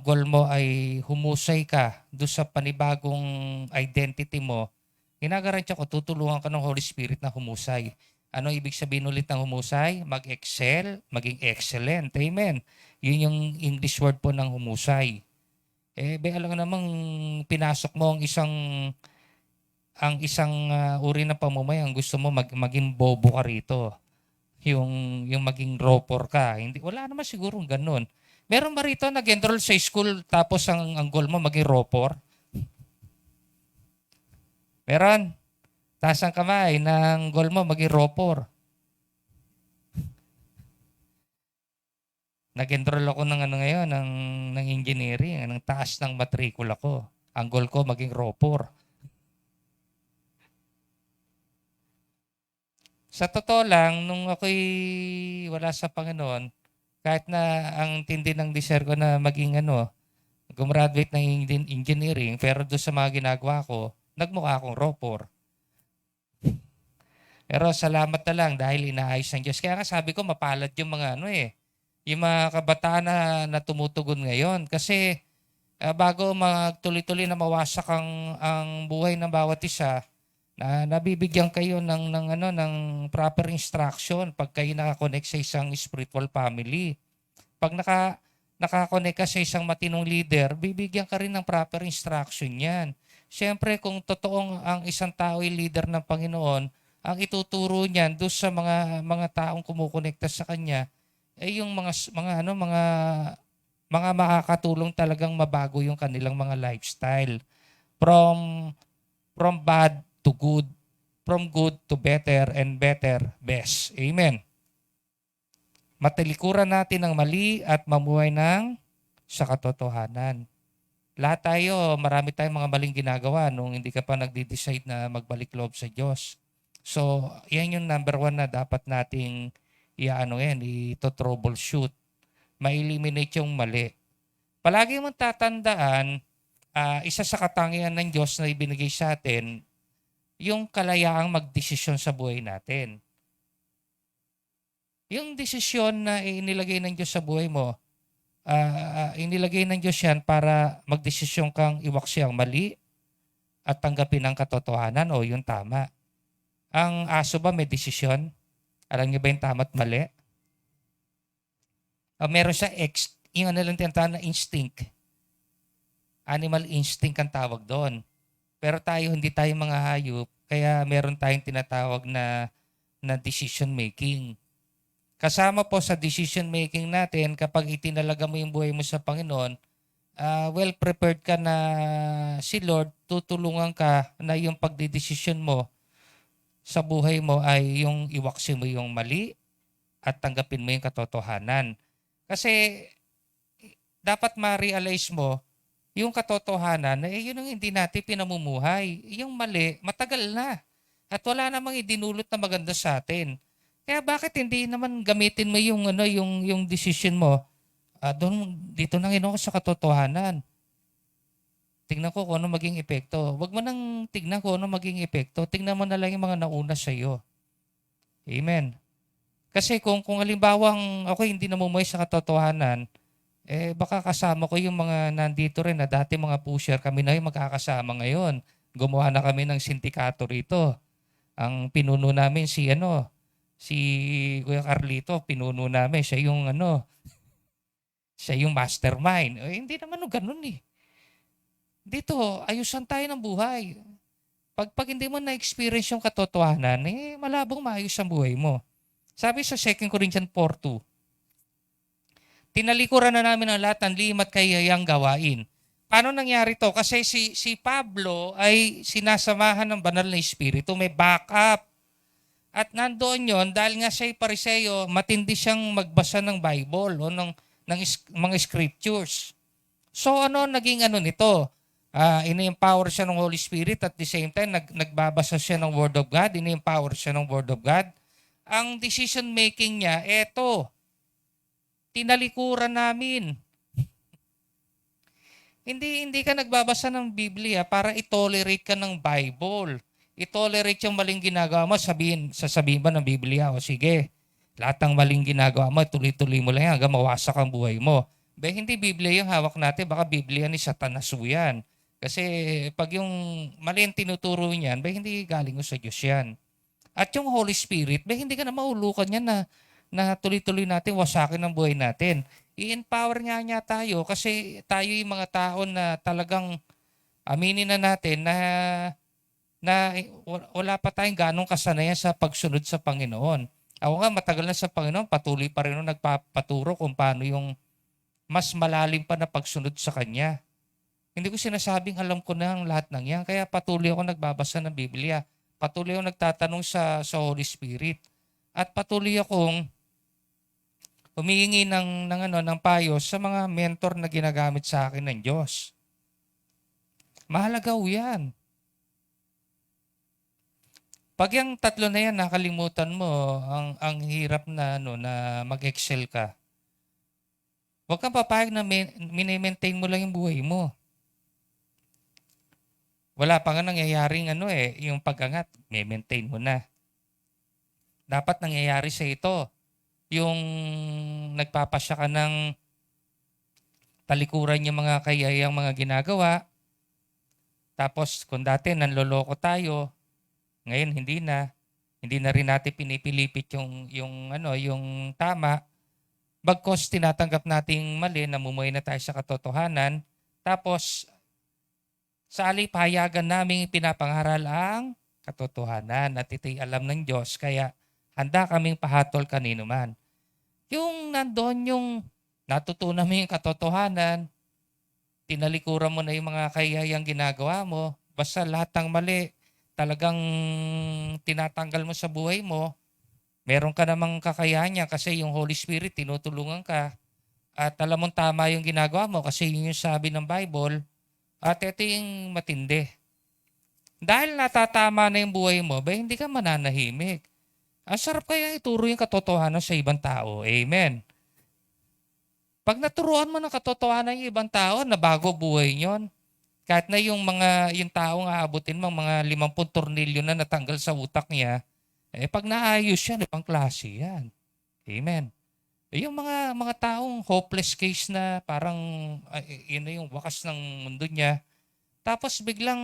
goal mo ay humusay ka doon sa panibagong identity mo, ginagarantiya ko, tutulungan ka ng Holy Spirit na humusay. Ano ibig sabihin ulit ng humusay? Mag-excel, maging excellent. Amen. Yun yung English word po ng humusay. Alam namang pinasok mo ang isang uri ng pamumuhay, ang gusto mo maging bobo ka rito. Yung maging ropor ka. Wala naman siguro ganun. Meron ba rito nag-enroll sa school tapos ang goal mo maging ropor? Meron? Taas ang kamay ng goal mo maging ropor. Nag-enroll ako ng engineering, ng taas ng matrikula ko. Ang goal ko maging ropor. Sa totoo lang, nung ako'y wala sa Panginoon, kahit na ang tindi ng desire ko na maging gumraduate ng engineering, pero doon sa mga ginagawa ko, nagmukha akong ropor. Pero salamat na lang dahil inaayos ng Diyos. Kaya nga sabi ko, mapalad yung mga yung mga kabataan na tumutugon ngayon. Kasi bago magtuloy-tuloy na mawasak ang buhay ng bawat isa, nabibigyan kayo ng proper instruction pag kayo nakakonect sa isang spiritual family. Pag nakakonect ka sa isang matinong leader, bibigyan ka rin ng proper instruction yan. Siyempre, kung totoong ang isang tao ay leader ng Panginoon, ang ituturo niyan doon sa mga taong kumukonekta sa kanya, yung mga makakatulong talagang mabago yung kanilang mga lifestyle from bad to good, from good to better and better best. Amen. Matalikuran natin ang mali at mamuhay sa katotohanan. Lahat tayo, marami tayong mga maling ginagawa nung hindi ka pa nagde-decide na magbalik loob sa Diyos. So, yan yung number one na dapat nating ito-troubleshoot. Ma-eliminate yung mali. Palagi mong tatandaan, isa sa katangian ng Diyos na ibinigay sa atin, yung kalayaang magdesisyon sa buhay natin. Yung desisyon na inilagay ng Diyos sa buhay mo, inilagay ng Diyos yan para magdesisyon kang iwaksi ang mali at tanggapin ang katotohanan o yung tama. Ang aso ba may desisyon? Alam niyo ba yung tama at mali? Meron siya yung ano lang tinatawag na instinct. Animal instinct ang tawag doon. Pero tayo, hindi tayo mga hayop, kaya meron tayong tinatawag na decision making. Kasama po sa decision making natin, kapag itinalaga mo yung buhay mo sa Panginoon, well prepared ka na si Lord, tutulungan ka na yung pagdidesisyon mo sa buhay mo ay yung iwaksi mo yung mali at tanggapin mo yung katotohanan. Kasi dapat ma-realize mo yung katotohanan na yun ang hindi natin pinamumuhay. Yung mali, matagal na. At wala namang idinulot na maganda sa atin. Kaya bakit hindi naman gamitin mo yung decision mo dito nang sa katotohanan. Tingnan ko kung ano maging epekto. Huwag mo nang tingnan kung ano maging epekto. Tingnan mo na lang yung mga nauna sa iyo. Amen. Kasi kung halimbawang ako hindi namumuhay sa katotohanan, baka kasama ko yung mga nandito rin na dati mga pusher, kami na yung magkakasama ngayon. Gumawa na kami ng sindikato rito. Ang pinuno namin si Kuya Carlito, pinuno namin. Siya yung mastermind. Hindi naman ganun eh. Dito, ayusan tayo ng buhay. Pag hindi mo na-experience yung katotohanan, malabong maayos ang buhay mo. Sabi sa 2 Corinthians 4:2, tinalikuran na namin ang lahat ng lihim at kayayang gawain. Paano nangyari to? Kasi si Pablo ay sinasamahan ng banal na espiritu, may backup. At nandoon yon dahil nga siya'y Pariseo, matindi siyang magbasa ng Bible o ng mga scriptures. So naging nito? Ini-empower siya ng Holy Spirit at the same time nagbabasa siya ng Word of God, ini-empower siya ng Word of God. Ang decision making niya, tinalikuran namin. Hindi ka nagbabasa ng Biblia para i-tolerate ka ng Bible. I-tolerate yung maling ginagawa mo, sasabihin ba ng Biblia, o sige, lahat ng maling ginagawa mo, tuloy-tuloy mo lang yan hanggang mawasak ang buhay mo. Hindi Biblia yung hawak natin, baka Biblia ni Satanas yan. Kasi pag yung mali ang tinuturo niyan, hindi galing sa Diyos yan. At yung Holy Spirit, hindi ka na mahulukan yan na tuloy-tuloy natin wasakin ang buhay natin. I-empower niya tayo kasi tayo yung mga tao na talagang aminin na natin na wala pa tayong ganong kasanayan sa pagsunod sa Panginoon. Ako nga matagal na sa Panginoon, patuloy pa rin nagpapaturo kung paano yung mas malalim pa na pagsunod sa Kanya. Hindi ko sinasabing alam ko na ang lahat ng yan, kaya patuloy ako nagbabasa ng Biblia. Patuloy ako nagtatanong sa Holy Spirit. At patuloy akong humihingi ng payo sa mga mentor na ginagamit sa akin ng Diyos. Mahalaga yan. Pag yung tatlo na yan, nakalimutan mo, ang hirap na mag-excel ka. Huwag kang papayag na mini-maintain mo lang yung buhay mo. Wala pa nga nangyayaring yung pag-angat, may-maintain mo na. Dapat nangyayari sa ito, yung nagpapasya ka ng talikuran yung mga kayayang mga ginagawa, tapos kung dati nanloloko tayo, ngayon hindi na rin natin pinipilipit yung tama. Bagkos tinatanggap nating mali, namumuhay na tayo sa katotohanan. Tapos sa alay pahayagan namin pinapangaral ang katotohanan at ito'y alam ng Diyos. Kaya handa kaming pahatol kanino man. Yung nandoon yung natutunan mo yung katotohanan, tinalikuran mo na yung mga kayayang ginagawa mo, basta lahat ng mali, talagang tinatanggal mo sa buhay mo, meron ka namang kakayahan niya kasi yung Holy Spirit tinutulungan ka at alam mong tama yung ginagawa mo kasi yun yung sabi ng Bible at ito yung matindi. Dahil natatama na yung buhay mo, ba hindi ka mananahimik. Ang sarap kaya ituro yung katotohanan sa ibang tao. Amen. Pag naturuan mo ng katotohanan yung ibang tao, nabago buhay nyon. Kahit na yung taong aabutin mo, mga 50 tornilyo na natanggal sa utak niya, pag naayos yan, ibang klase yan. Amen. Yung mga taong hopeless case na parang yun na yung wakas ng mundo niya, tapos biglang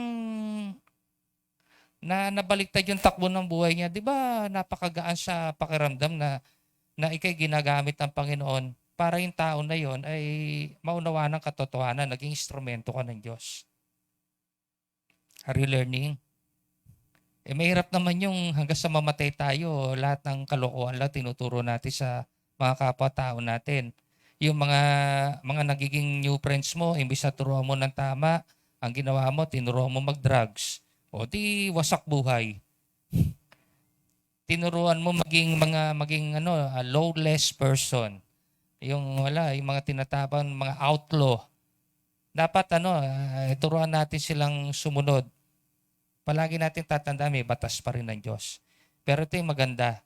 nabaliktad yung takbo ng buhay niya, 'di ba? Napakagaan sa pakiramdam na ikay ginagamit ng Panginoon para yung tao na yon ay maunawaan ng katotohanan, naging instrumento ka ng Diyos. Are you learning? Mahirap naman yung hanggang sa mamatay tayo, lahat ng kalokohan lang tinuturo natin sa mga kapwa-tao natin. Yung mga nagiging new friends mo, imbis na turuan mo ng tama, ang ginawa mo, tinuruan mo mag-drugs. O di wasak buhay. Tinuruan mo maging lawless person. Yung yung mga tinatapang mga outlaw. Dapat turuan natin silang sumunod. Palagi natin tatandaan may batas pa rin ng Diyos. Pero ito yung maganda.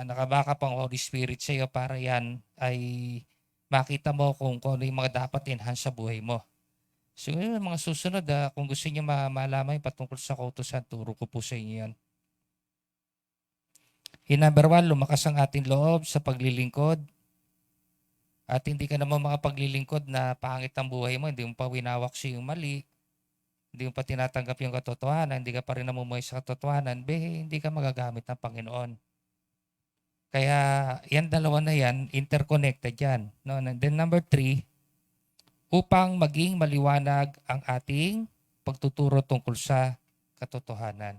Nakabaka pang Holy Spirit sa iyo para yan ay makita mo kung ano yung mga dapat enhance sa buhay mo. So yun, mga susunod, kung gusto niyo malaman yung patungkol sa kautusan, turo ko po sa inyo yan. In number 1, lumakas ang ating loob sa paglilingkod. At hindi ka naman makapaglilingkod na pangit ang buhay mo, hindi mo pa winawak yung mali, hindi mo pa tinatanggap yung katotohanan, hindi ka pa rin namumuhay sa katotohanan, hindi ka magagamit ng Panginoon. Kaya yan dalawa na yan, interconnected yan. No? And then number 3, upang maging maliwanag ang ating pagtuturo tungkol sa katotohanan.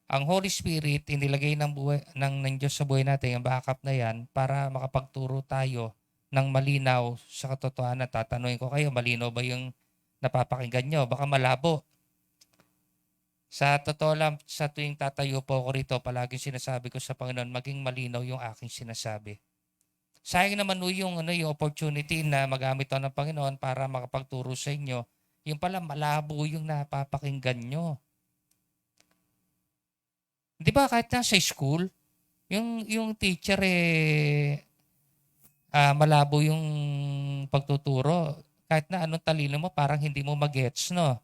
Ang Holy Spirit, inilagay ng Diyos sa buhay natin, ang backup na yan, para makapagturo tayo ng malinaw sa katotohanan. Tatanungin ko kayo, malinaw ba yung napapakinggan nyo? Baka malabo. Sa totoo lang, sa tuwing tatayo po ako rito, palaging sinasabi ko sa Panginoon, maging malinaw yung aking sinasabi. Sayang naman yung opportunity na magamit ako ng Panginoon para makapagturo sa inyo. Yung pala malabo yung napapakinggan nyo. Di ba kahit na sa school, yung teacher malabo yung pagtuturo. Kahit na anong talino mo, parang hindi mo magets, no?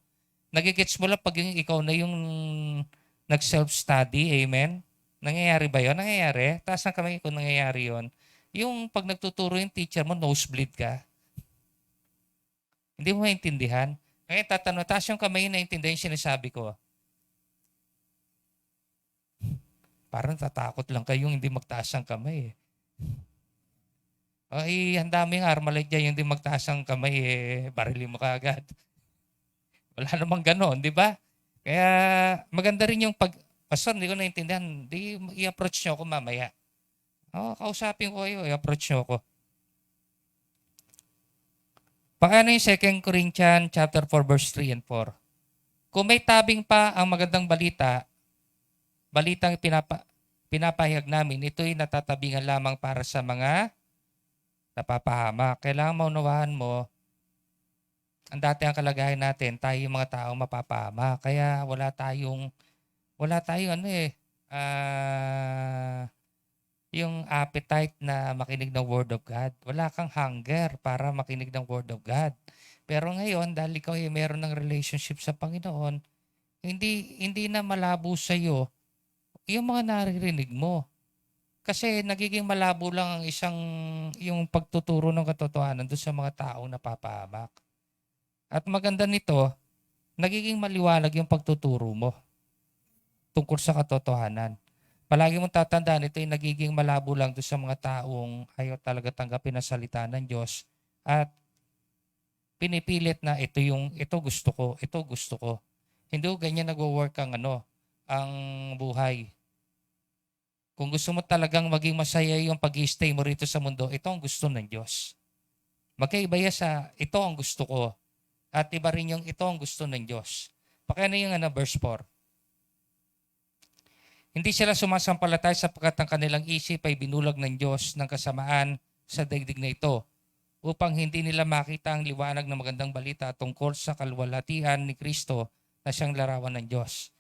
Nagigets mo lang pag ikaw na yung nag-self-study, amen? Nangyayari ba yun? Nangyayari? Taas ng kamay kung nangyayari yun. Yung pag nagtuturo yung teacher mo, nosebleed ka. Hindi mo maintindihan. Ngayon tatanong, taas yung kamay na intindihan yung sinasabi ko. Parang tatakot lang kayong hindi magtaas ang kamay. Ay, handa mo yung Armalite dyan, yung hindi magtaas ang kamay, barilin mo kaagad. Wala namang ganon, di ba? Kaya maganda rin yung Pastor, hindi ko naintindihan, i-approach nyo ako mamaya. Kausapin ko kayo, i-approach nyo ako. Paano yung 2 Corinthians chapter 4, verse 3 and 4? Kung may tabing pa ang magandang balitang pinapahayag namin, ito'y natatabingan lamang para sa mga napapahama. Kailangan maunawahan mo, ang dati ang kalagayan natin, tayo yung mga taong mapapahama. Kaya wala tayong yung appetite na makinig ng Word of God. Wala kang hunger para makinig ng Word of God. Pero ngayon, dahil ikaw ay meron ng relationship sa Panginoon, hindi na malabo sa iyo yung mga naririnig mo. Kasi nagiging malabo lang yung pagtuturo ng katotohanan doon sa mga taong napapahamak. At maganda nito, nagiging maliwanag yung pagtuturo mo tungkol sa katotohanan. Palagi mong tatandaan, ito yung nagiging malabo lang doon sa mga taong ayaw talaga tanggapin ang salita ng Diyos at pinipilit na ito gusto ko. Hindi ganyan nagwo-work ang buhay. Kung gusto mo talagang maging masaya yung pag-stay mo rito sa mundo, ito ang gusto ng Diyos. Magkaiba yan sa ito ang gusto ko. At iba rin yung ito ang gusto ng Diyos. Pakiano yung verse 4. Hindi sila sumasampalataya sapagkat ang kanilang isip ay binulag ng Diyos ng kasamaan sa daigdig na ito upang hindi nila makita ang liwanag ng magandang balita tungkol sa kalwalhatian ni Kristo na siyang larawan ng Diyos.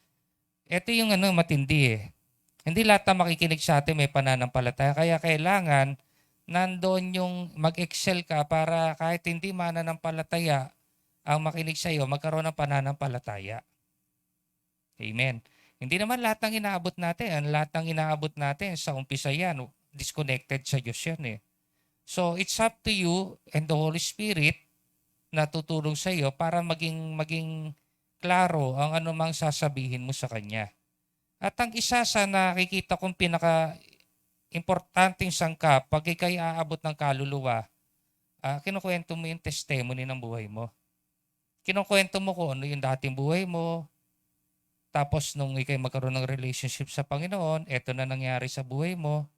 Ito yung matindi eh. Hindi lahat na makikinig sa atin may pananampalataya. Kaya kailangan nandoon yung mag-excel ka para kahit hindi mananampalataya ang makinig sa iyo, magkaroon ng pananampalataya. Amen. Hindi naman lahat ng inaabot natin. Lahat ng inaabot natin sa umpisa yan, disconnected sa Diyos yan eh. So it's up to you and the Holy Spirit na tutulong sa iyo para maging klaro ang anumang sasabihin mo sa Kanya. At ang isa sa nakikita kong pinaka-importanting sangkap pag ikay aabot ng kaluluwa, kinukwento mo yung testimony ng buhay mo. Kinukwento mo kung ano yung dating buhay mo, tapos nung ikay magkaroon ng relationship sa Panginoon, eto na nangyari sa buhay mo.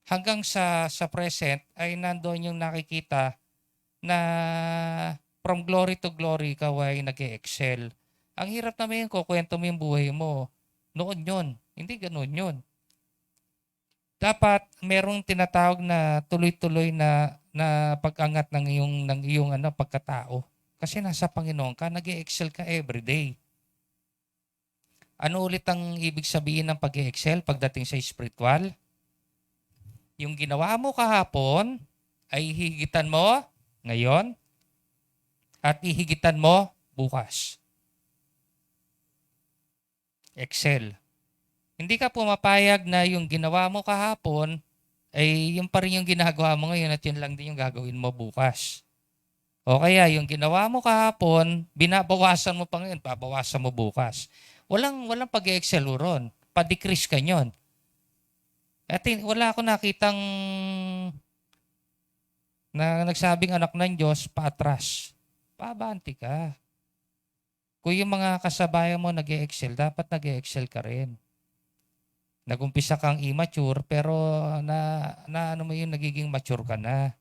Hanggang sa present ay nandoon yung nakikita na from glory to glory ikaw ay nag-excel. Ang hirap naman yung kukwento mo yung buhay mo. Noon yun. Hindi ganun yun. Dapat merong tinatawag na tuloy-tuloy na pag-angat ng iyong pagkatao. Kasi nasa Panginoon ka, nag-excel ka everyday. Ano ulit ang ibig sabihin ng pag-excel pagdating sa spiritual? Yung ginawa mo kahapon ay hihigitan mo ngayon at ihigitan mo bukas. Excel. Hindi ka pumapayag na yung ginawa mo kahapon ay yung pa rin yung ginagawa mo ngayon at yun lang din yung gagawin mo bukas. O kaya yung ginawa mo kahapon, binabawasan mo pa ngayon, babawasan mo bukas. Walang pag-excel ron. Pa-decrease ka nyon. At wala ako nakitang na nagsabing anak ng Diyos, paatras. Pabanti ka. Kung yung mga kasabayan mo nag-excel, dapat nag-excel ka rin. Nagumpisa kang immature, pero ano mo yung nagiging mature ka na.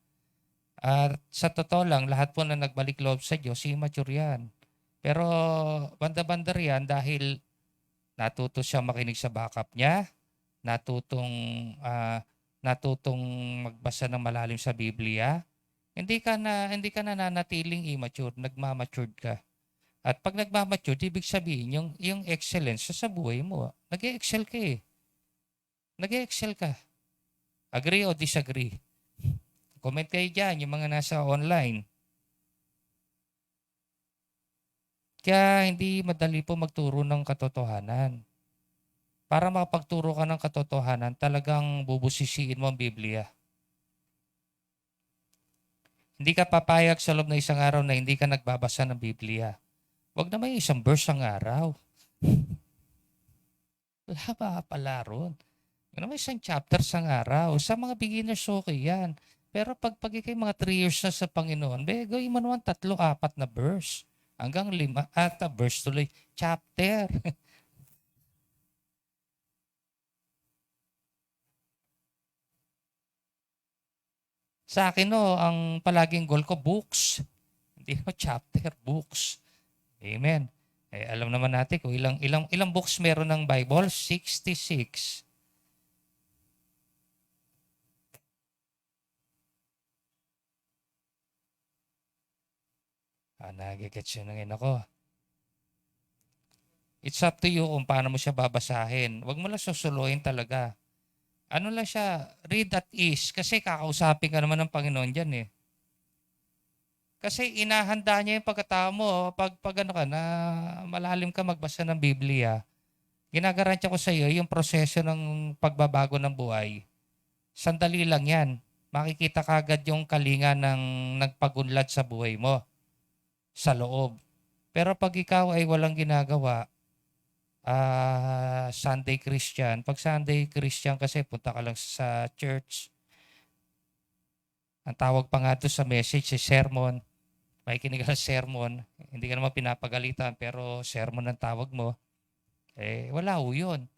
At sa totoo lang, lahat po na nagbalik loob sa Diyos, immature yan. Pero banda-banda yan dahil natuto siya makinig sa backup niya, natutong magbasa ng malalim sa Biblia. Hindi ka na nananatiling immature, nagmamatured ka. At pag nagmamatured, ibig sabihin yung excellence sa buhay mo. Nag-excel ka eh. Nag-excel ka. Agree o disagree? Comment kayo dyan, yung mga nasa online. Kaya hindi madali po magturo ng katotohanan. Para makapagturo ka ng katotohanan, talagang bubusisiin mo ang Biblia. Hindi ka papayag sa loob ng isang araw na hindi ka nagbabasa ng Biblia. Huwag naman yung isang verse ang araw. Wala ba pala ron? Huwag naman isang chapter sa araw. Sa mga beginners, okay yan. Pero pag ikay mga 3 years na sa Panginoon, gawin mo naman 3, 4 na verse. Hanggang 5 verse tuloy. Chapter. Sa akin ang palaging goal ko, books. Hindi chapter, books. Amen. Alam naman natin kung ilang books meron ng Bible? 66. Nagigets yun ngayon ako. It's up to you kung paano mo siya babasahin. Huwag mo lang susuluhin talaga. Ano lang siya, read at ease. Kasi kakausapin ka naman ng Panginoon dyan eh. Kasi inahanda niya yung pagkatao mo. Pag ka na, malalim ka magbasa ng Biblia, ginagarantiya ko sa iyo yung proseso ng pagbabago ng buhay. Sandali lang yan. Makikita kagad yung kalinga ng nagpagunlad sa buhay mo. Sa loob. Pero pag ikaw ay walang ginagawa, Sunday Christian. Pag Sunday Christian kasi punta ka lang sa church. Ang tawag pa nga doon sa message is sermon. Makikinig ka sa sermon. Hindi ka naman pinapagalitan pero sermon ang tawag mo. Wala ho yun.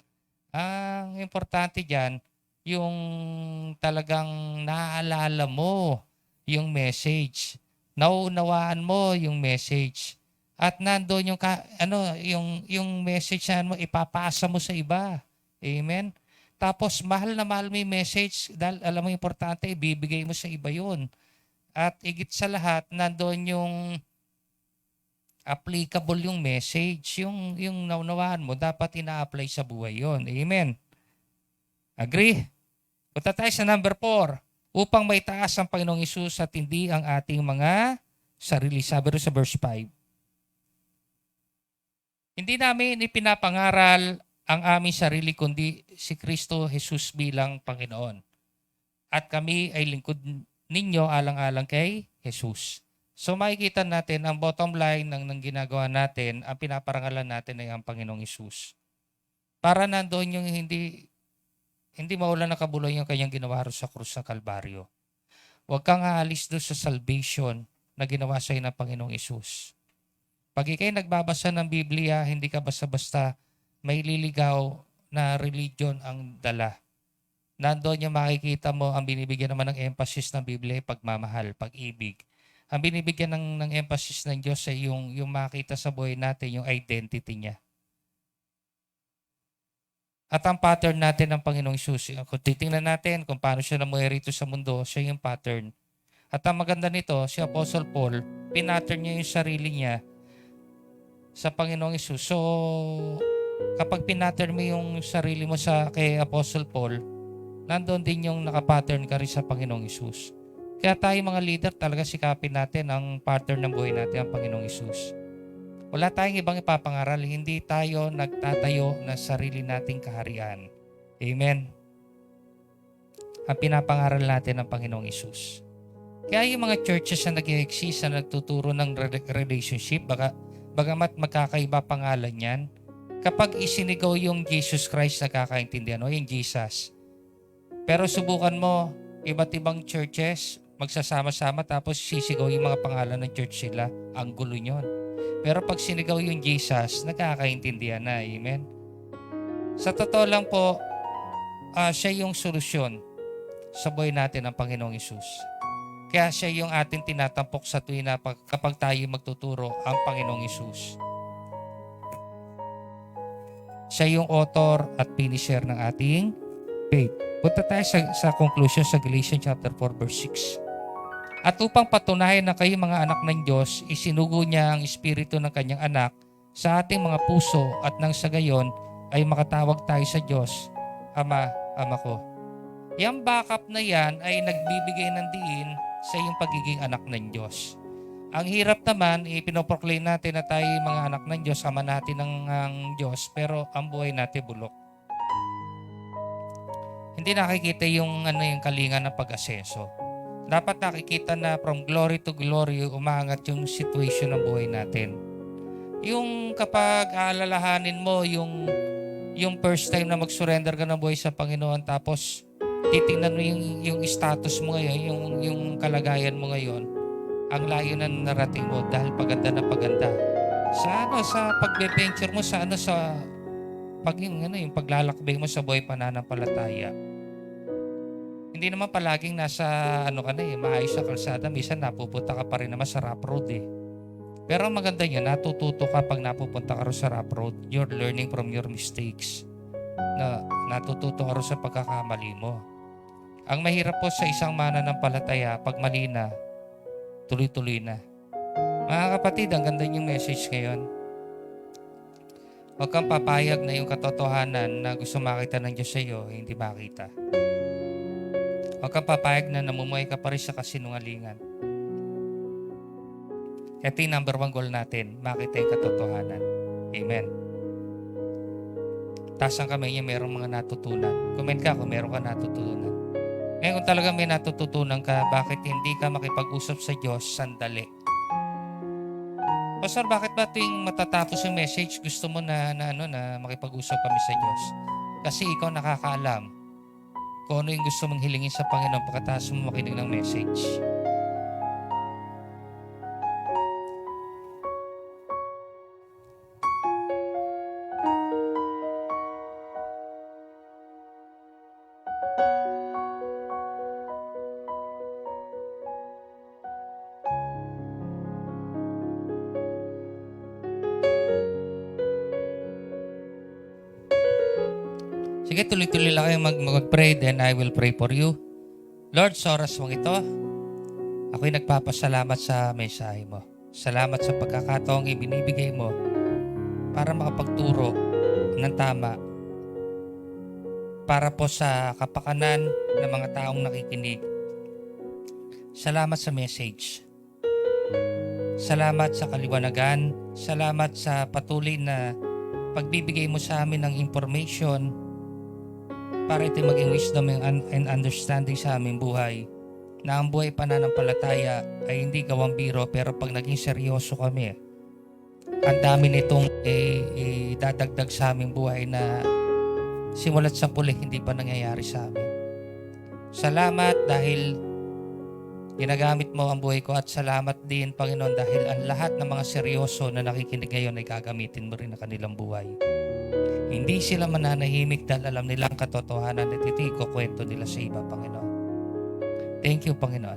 Ang importante diyan, yung talagang naaalala mo yung message. Nauunawaan mo yung message. At nandoon yung yung message na mo ipapasa mo sa iba. Amen. Tapos mahal na mahal mo yung message dahil alam mo importante ibibigay mo sa iba 'yon. At higit sa lahat nandoon yung applicable yung message, yung naunawaan mo dapat ina-apply sa buhay 'yon. Amen. Agree? Punta tayo sa number 4. Upang maitaas ang Panginoong Hesus at hindi ang ating mga sarili. Sabi rin sa verse 5. Hindi namin ipinapangaral ang aming sarili kundi si Kristo Jesus bilang Panginoon. At kami ay lingkod ninyo alang-alang kay Jesus. So makikita natin ang bottom line ng ginagawa natin, ang pinaparangalan natin ay ang Panginoong Hesus. Para nandoon yung hindi mawala ng kabuluhan yung kanyang ginawa sa krus ng Kalbaryo. Huwag kang aalis doon sa salvation na ginawa sa iyo ng Panginoong Hesus. Pag ikay nagbabasa ng Biblia, hindi ka basta-basta may liligaw na religion ang dala. Nandoon yung makikita mo, ang binibigyan naman ng emphasis ng Biblia ay pagmamahal, pag-ibig. Ang binibigyan ng emphasis ng Diyos ay yung makita sa buhay natin, yung identity niya. At ang pattern natin ng Panginoong Hesus, kung titingnan natin kung paano siya namuhay rito sa mundo, siya yung pattern. At ang maganda nito, si Apostle Paul, pinattern niya yung sarili niya sa Panginoong Hesus. So, kapag pinattern mo yung sarili mo kay Apostle Paul, nandoon din yung nakapattern ka rin sa Panginoong Hesus. Kaya tayo mga leader, talaga sikapin natin ang pattern ng buhay natin, ang Panginoong Hesus. Wala tayong ibang ipapangaral, hindi tayo nagtatayo ng sarili nating kaharian. Amen. Ang pinapangaral natin ang Panginoong Hesus. Kaya yung mga churches na nag-exist na nagtuturo ng relationship, bagamat magkakaiba pangalan yan, kapag isinigaw yung Jesus Christ, nakakaintindihan, o yung Jesus. Pero subukan mo, iba't ibang churches, magsasama-sama tapos sisigaw yung mga pangalan ng church sila. Ang gulo nyon. Pero pag sinigaw yung Jesus, nakakaintindihan na. Amen? Sa totoo lang po, siya yung solusyon sa buhay natin ng Panginoong Hesus. Kaya siya yung ating tinatampok sa tuwing na kapag tayo magtuturo ang Panginoong Hesus. Siya yung author at finisher ng ating faith. Punta tayo sa conclusion sa Galatians chapter 4 verse 6. At upang patunayan na kayo mga anak ng Diyos, isinugo niya ang Espiritu ng kanyang anak sa ating mga puso at nang sa gayon ay makatawag tayo sa Diyos, Ama, Ama ko. Yang backup na yan ay nagbibigay ng diin sa iyong pagiging anak ng Diyos. Ang hirap naman, ipinoproclaim natin na tayo mga anak ng Diyos, ama natin ng Diyos, pero ang buhay natin bulok. Hindi nakikita yung kalinga ng pag-asenso. Dapat nakikita na from glory to glory, umangat yung situation ng buhay natin. Yung kapag aalalahanin mo yung first time na mag-surrender ka ng buhay sa Panginoon, tapos titingnan mo yung status mo ngayon, yung kalagayan mo ngayon, ang layo na narating mo dahil paganda na paganda. Sa pagbe-venture mo, sa yung paglalakbay mo sa buhay pananampalataya. Hindi naman palaging nasa maayos sa kalsada. Minsan napupunta ka pa rin naman sa rough road eh. Pero ang maganda niya, natututo ka pag napupunta ka rin sa rough road. You're learning from your mistakes. Natututo ka rin sa pagkakamali mo. Ang mahirap po sa isang mananampalataya, pag mali na, tuloy-tuloy na. Mga kapatid, ang ganda yung message ngayon. Huwag kang papayag na yung katotohanan na gusto makita ng Diyos sa iyo, hindi makita. Huwag kang papayag na namumuhay ka pa rin sa kasinungalingan. Ito yung number 1 goal natin, makita yung katotohanan. Amen. Taas ang kamay niya, merong mga natutunan. Comment ka kung meron ka natutunan. Ngayon kung talaga may natututunan ka, bakit hindi ka makipag-usap sa Diyos sandali? Pastor, bakit ba tuwing matatapos yung message, gusto mo na makipag-usap kami sa Diyos? Kasi ikaw nakakaalam kung ano yung gusto mong hilingin sa Panginoon pagkatapos mo makinig ng message. Sige, tuloy-tuloy lang kayo mag-pray, then I will pray for you. Lord, sa oras mong ito, ako'y nagpapasalamat sa mensahe mo. Salamat sa pagkakataong ibinibigay mo para makapagturo ng tama para po sa kapakanan ng mga taong nakikinig. Salamat sa message. Salamat sa kaliwanagan. Salamat sa patuloy na pagbibigay mo sa amin ng information para ito maging wisdom and understanding sa aming buhay. Na ang buhay pananampalataya ay hindi gawang biro, pero pag naging seryoso kami, ang dami nitong dadagdag sa aming buhay na simulat sa puli hindi pa nangyayari sa amin. Salamat dahil ginagamit mo ang buhay ko, at salamat din, Panginoon, dahil ang lahat ng mga seryoso na nakikinig ngayon ay gagamitin mo rin ang kanilang buhay. Hindi sila mananahimik dahil alam nila ang katotohanan at ito'y kwento nila sa iba, Panginoon. Thank you, Panginoon.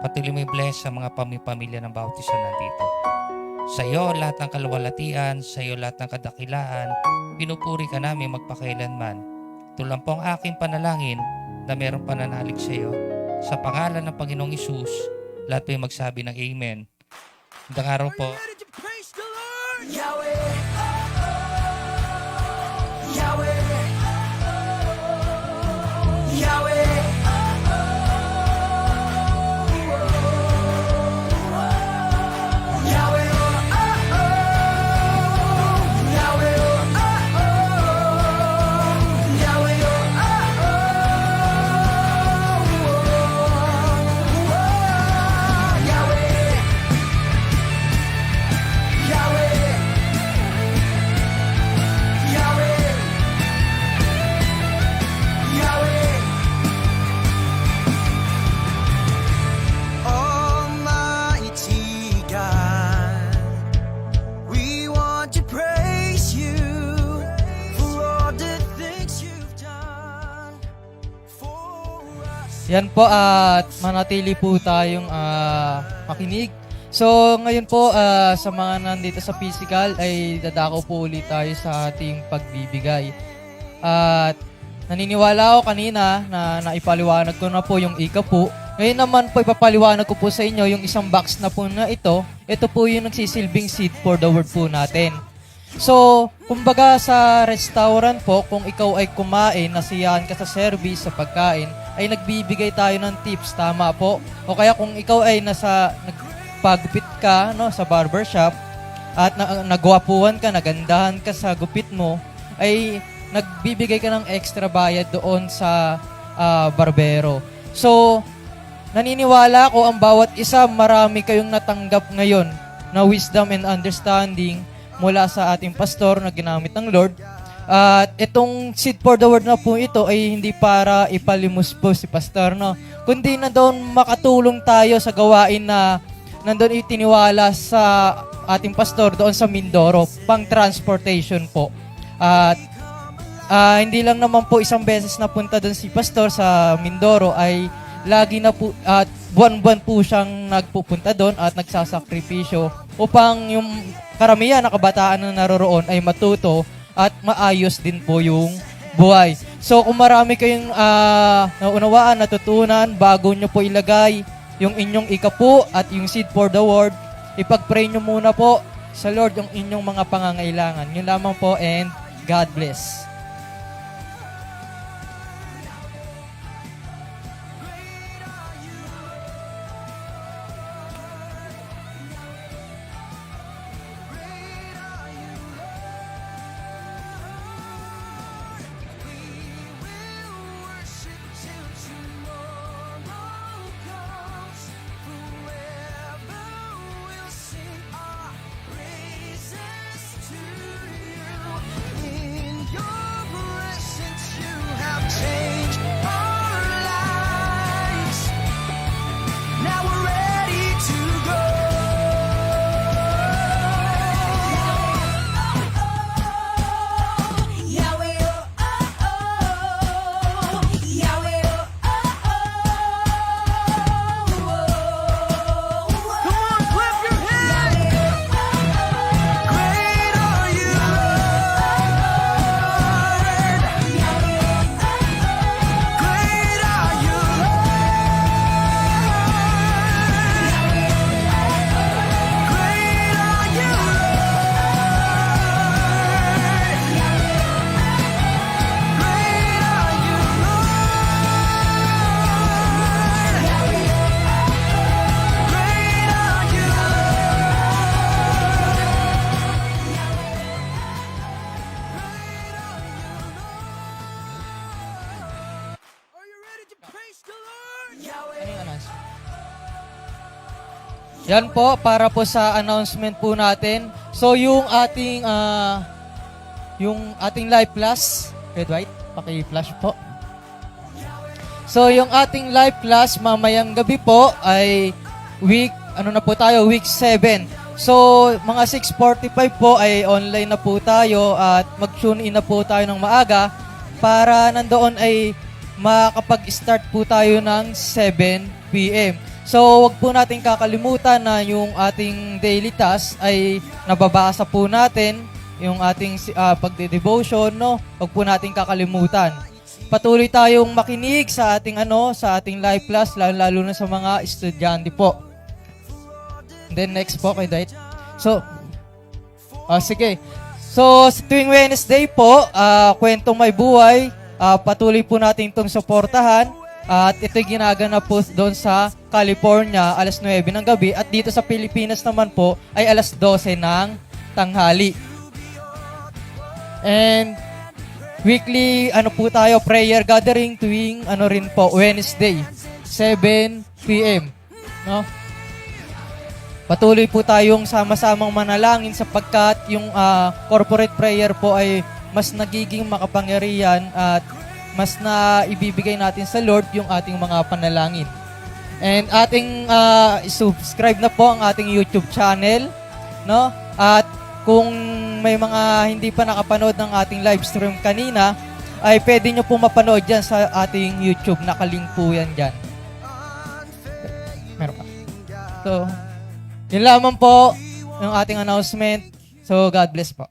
Patuloy mo i-bless sa mga pamilya ng bawat isa nandito. Sa iyo lahat ng kaluwalhatian, sa iyo lahat ng kadakilaan, pinupuri ka namin magpakailanman. Tulang po ang aking panalangin na mayroong pananalig sa iyo. Sa pangalan ng Panginoong Hesus, lahat po yung magsabi ng Amen. Magandang araw po. Yahweh, Yahweh, Yahweh, Almighty God, we want to praise you for all the things you've done for us. Yan po, at manatili po tayong makinig. So ngayon po sa mga nandito sa physical ay dadako po ulit tayo sa ating pagbibigay. At naniniwala ako kanina na naipaliwanag ko na po yung ika-po. Ngayon naman po ipapaliwanag ko po sa inyo yung isang box na po na ito. Ito po yung nagsisilbing seed for the word po natin. So, kumbaga sa restaurant po, kung ikaw ay kumain, nasiyahan ka sa service, sa pagkain, ay nagbibigay tayo ng tips, tama po? O kaya kung ikaw ay nagpagupit ka no, sa barbershop, at nagwapuhan ka, nagandahan ka sa gupit mo, ay nagbibigay ka ng extra bayad doon sa barbero. So, naniniwala ko ang bawat isa, marami kayong natanggap ngayon na wisdom and understanding mula sa ating pastor na ginamit ng Lord. At itong seed for the word na po ito ay hindi para ipalimos po si pastor, no? Kundi na doon makatulong tayo sa gawain na nandun itiniwala sa ating pastor doon sa Mindoro, pang transportation po. At hindi lang naman po isang beses na punta doon si pastor sa Mindoro, ay lagi na po at buwan-buwan po siyang nagpupunta doon at nagsasakripisyo upang yung karamihan na kabataan na naroroon ay matuto at maayos din po yung buhay. So kung marami kayong naunawaan, natutunan, bago nyo po ilagay yung inyong ika-po at yung seed for the word, ipag-pray nyo muna po sa Lord yung inyong mga pangangailangan. Yun lamang po, and God bless. In your Yan po, para po sa announcement po natin. So yung ating live class, Red White, paki-flash po. So yung ating live class mamayang gabi po ay week 7. So mga 6:45 po ay online na po tayo at mag-tune in na po tayo ng maaga para nandoon ay makapag-start po tayo ng 7 p.m. So, wag po natin kakalimutan na yung ating daily task ay nababasa po natin, yung ating pagde-devotion, no? Wag po natin kakalimutan. Patuloy tayong makinig sa ating live class, lalo na sa mga estudyante po. And then next po kay Dait. So, sige. So, sa tuwing Wednesday po, Kwentong May Buhay, patuloy po natin itong suportahan. At ito'y ginaganap po doon sa California, alas 9 ng gabi. At dito sa Pilipinas naman po, ay alas 12 ng tanghali. And weekly, po tayo, prayer gathering tuwing, rin po, Wednesday, 7 p.m. No? Patuloy po tayong sama-samang manalangin sapagkat yung corporate prayer po ay mas nagiging makapangyarihan at mas na ibibigay natin sa Lord yung ating mga panalangin. And ating subscribe na po ang ating YouTube channel, no? At kung may mga hindi pa nakapanood ng ating live stream kanina, ay pwede nyo po mapanood dyan sa ating YouTube. Nakalink po yan dyan. Meron pa. So, yun lamang po yung ating announcement. So, God bless po.